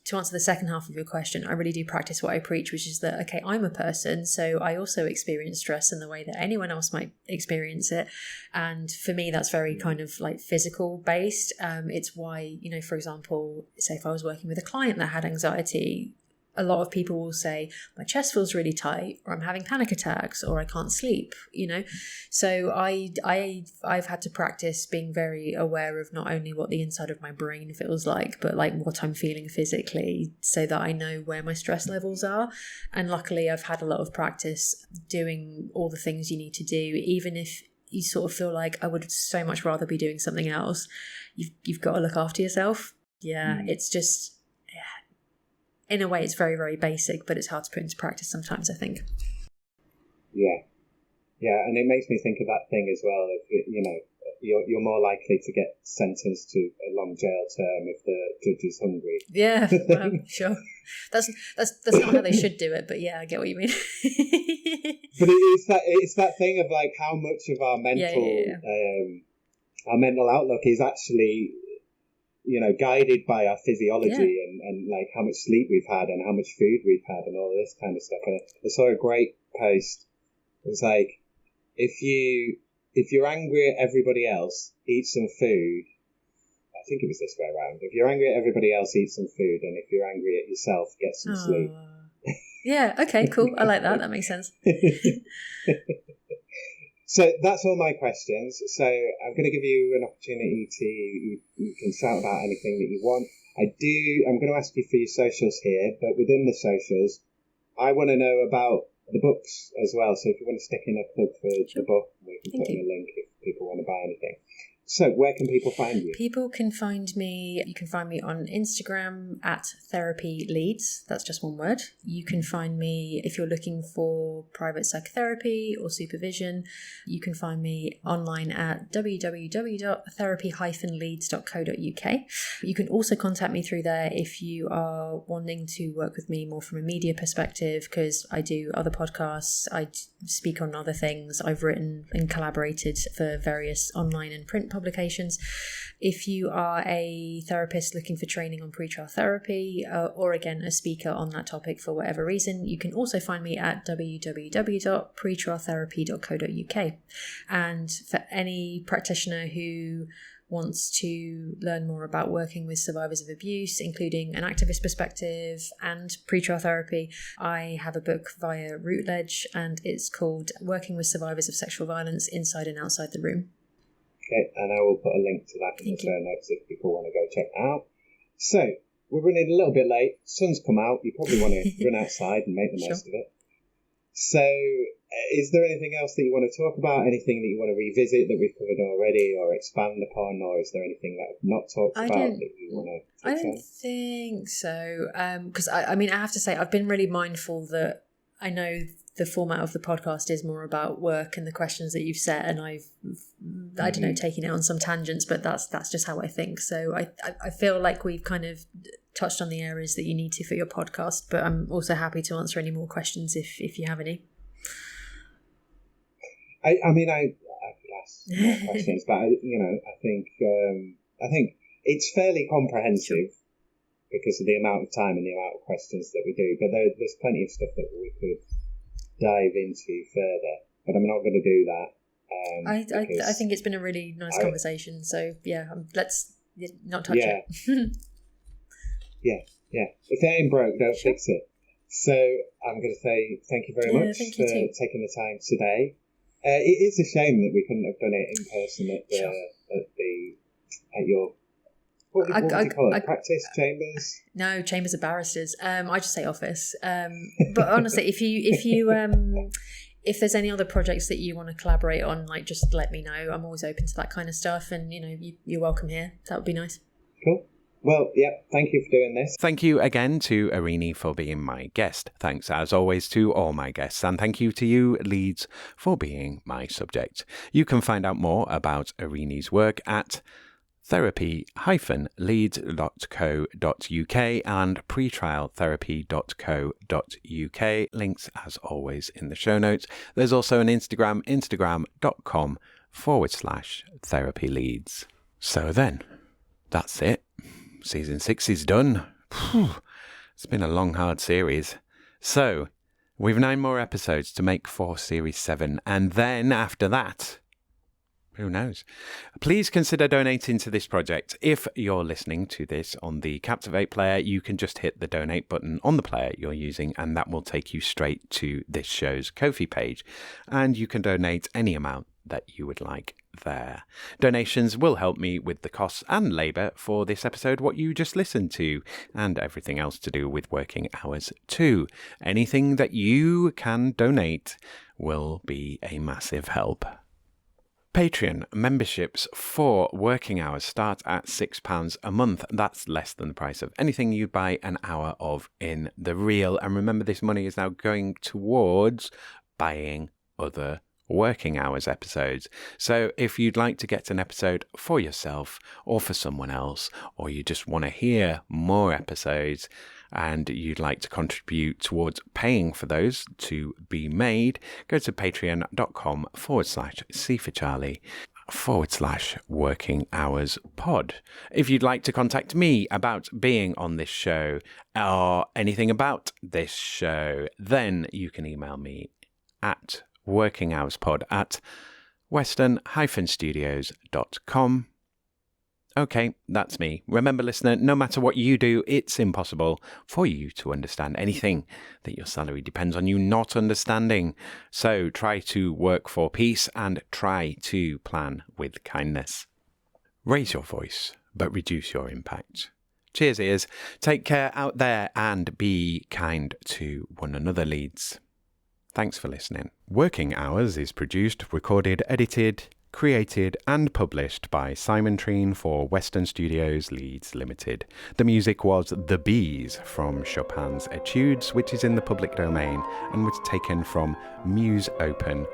to answer the second half of your question, I really do practice what I preach, which is that, okay, I'm a person, so I also experience stress in the way that anyone else might experience it. And for me, that's very kind of like physical based. It's why, you know, for example, say if I was working with a client that had anxiety, a lot of people will say, my chest feels really tight, or I'm having panic attacks, or I can't sleep, you know. So I've had to practice being very aware of not only what the inside of my brain feels like, but like what I'm feeling physically, so that I know where my stress levels are. And luckily I've had a lot of practice doing all the things you need to do, even if you sort of feel like I would so much rather be doing something else. You've got to look after yourself. It's just, in a way, it's very, very basic, but it's hard to put into practice sometimes, I think. Yeah, and it makes me think of that thing as well. If you know, you're more likely to get sentenced to a long jail term if the judge is hungry. Yeah, sure. That's not how they should do it, but yeah, I get what you mean. But it's that thing of like how much of our mental our mental outlook is actually, you know, guided by our physiology and like how much sleep we've had and how much food we've had and all this kind of stuff. And I saw a great post. It was like, if you're angry at everybody else, eat some food. I think it was this way around. If you're angry at everybody else, eat some food. And if you're angry at yourself, get some sleep. Yeah, okay, cool. I like that. That makes sense. So that's all my questions. So I'm going to give you an opportunity to, you can shout about anything that you want. I'm going to ask you for your socials here, but within the socials, I want to know about the books as well. So if you want to stick in a plug for the book, we can put in a link if people want to buy anything. So where can people find you? People can find me, you can find me on Instagram at Therapy Leeds. That's just one word. You can find me if you're looking for private psychotherapy or supervision. You can find me online at www.therapy-leeds.co.uk. You can also contact me through there if you are wanting to work with me more from a media perspective, because I do other podcasts, I speak on other things. I've written and collaborated for various online and print publications. If you are a therapist looking for training on pretrial therapy, or again a speaker on that topic for whatever reason, you can also find me at www.pretrialtherapy.co.uk. And for any practitioner who wants to learn more about working with survivors of abuse, including an activist perspective and pretrial therapy, I have a book via Routledge, and it's called Working with Survivors of Sexual Violence Inside and Outside the Room. Okay, and I will put a link to that in the show notes if people want to go check that out. So, we're running a little bit late. Sun's come out. You probably want to run outside and make the most of it. So, is there anything else that you want to talk about? Anything that you want to revisit that we've covered already or expand upon? Or is there anything that I've not talked about that you want to I don't think so. Because, I mean, I have to say, I've been really mindful that I know the format of the podcast is more about work and the questions that you've set, and I don't know, taking it on some tangents, but that's just how I think. So I feel like we've kind of touched on the areas that you need to for your podcast, but I'm also happy to answer any more questions if you have any. I could ask more questions, but I think it's fairly comprehensive because of the amount of time and the amount of questions that we do. But there's plenty of stuff that we could dive into further, but I'm not going to do that. I think it's been a really nice conversation. So yeah, let's not touch it. Yeah. If it ain't broke, don't fix it. So I'm going to say thank you very much for taking the time today. It is a shame that we couldn't have done it in person at your what would you call it? Practice chambers? No, chambers of barristers. I just say office. But honestly, if you if there's any other projects that you want to collaborate on, like, just let me know. I'm always open to that kind of stuff, and you're welcome here. That would be nice. Cool. Well, yeah, thank you for doing this. Thank you again to Erene for being my guest. Thanks, as always, to all my guests. And thank you to you, Leeds, for being my subject. You can find out more about Erene's work at therapy-leeds.co.uk and pretrialtherapy.co.uk. Links, as always, in the show notes. There's also an instagram.com/Therapy Leeds. So then, that's it. Season 6 is done. It's been a long, hard series. So, we've 9 more episodes to make for Series 7. And then, after that, who knows? Please consider donating to this project. If you're listening to this on the Captivate player, you can just hit the donate button on the player you're using, and that will take you straight to this show's Ko-fi page. And you can donate any amount that you would like there. Donations will help me with the costs and labour for this episode, what you just listened to, and everything else to do with working hours too. Anything that you can donate will be a massive help. Patreon memberships for working hours start at £6 a month. That's less than the price of anything you buy an hour of in the real. And remember, this money is now going towards buying other working hours episodes. So if you'd like to get an episode for yourself or for someone else, or you just want to hear more episodes and you'd like to contribute towards paying for those to be made, go to patreon.com/C for Charlie /working hours pod. If you'd like to contact me about being on this show or anything about this show, then you can email me at workinghourspod@western-studios.com. Okay, that's me. Remember, listener, no matter what you do, it's impossible for you to understand anything that your salary depends on you not understanding. So try to work for peace and try to plan with kindness. Raise your voice, but reduce your impact. Cheers, ears. Take care out there and be kind to one another, Leeds. Thanks for listening. Working Hours is produced, recorded, edited, created and published by Simon Treen for Western Studios Leeds Limited. The music was The Bees from Chopin's Etudes, which is in the public domain and was taken from museopen.org.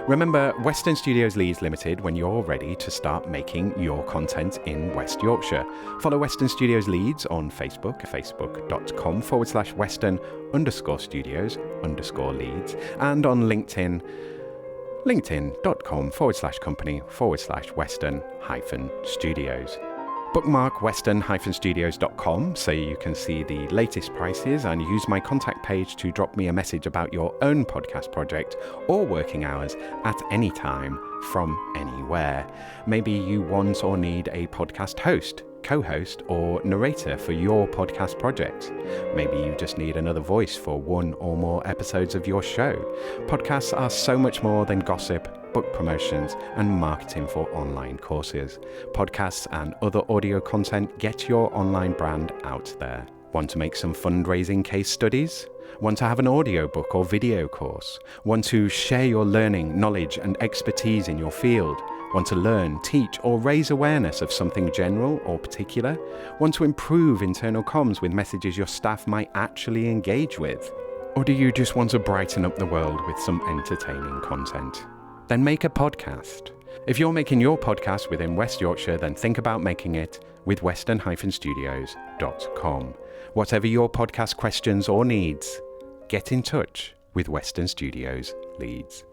Remember Western Studios Leeds Limited when you're ready to start making your content in West Yorkshire. Follow Western Studios Leeds on Facebook, facebook.com/Western_Studios_Leeds, and on LinkedIn, linkedin.com/company/Western-Studios. Bookmark western-studios.com so you can see the latest prices and use my contact page to drop me a message about your own podcast project or working hours at any time from anywhere. Maybe you want or need a podcast host, co-host or narrator for your podcast project. Maybe you just need another voice for one or more episodes of your show. Podcasts are so much more than gossip, book promotions and marketing for online courses. Podcasts and other audio content get your online brand out there. Want to make some fundraising case studies? Want to have an audiobook or video course? Want to share your learning, knowledge and expertise in your field? Want to learn, teach or raise awareness of something general or particular? Want to improve internal comms with messages your staff might actually engage with? Or do you just want to brighten up the world with some entertaining content? Then make a podcast. If you're making your podcast within West Yorkshire, then think about making it with western-studios.com. Whatever your podcast questions or needs, get in touch with Western Studios Leeds.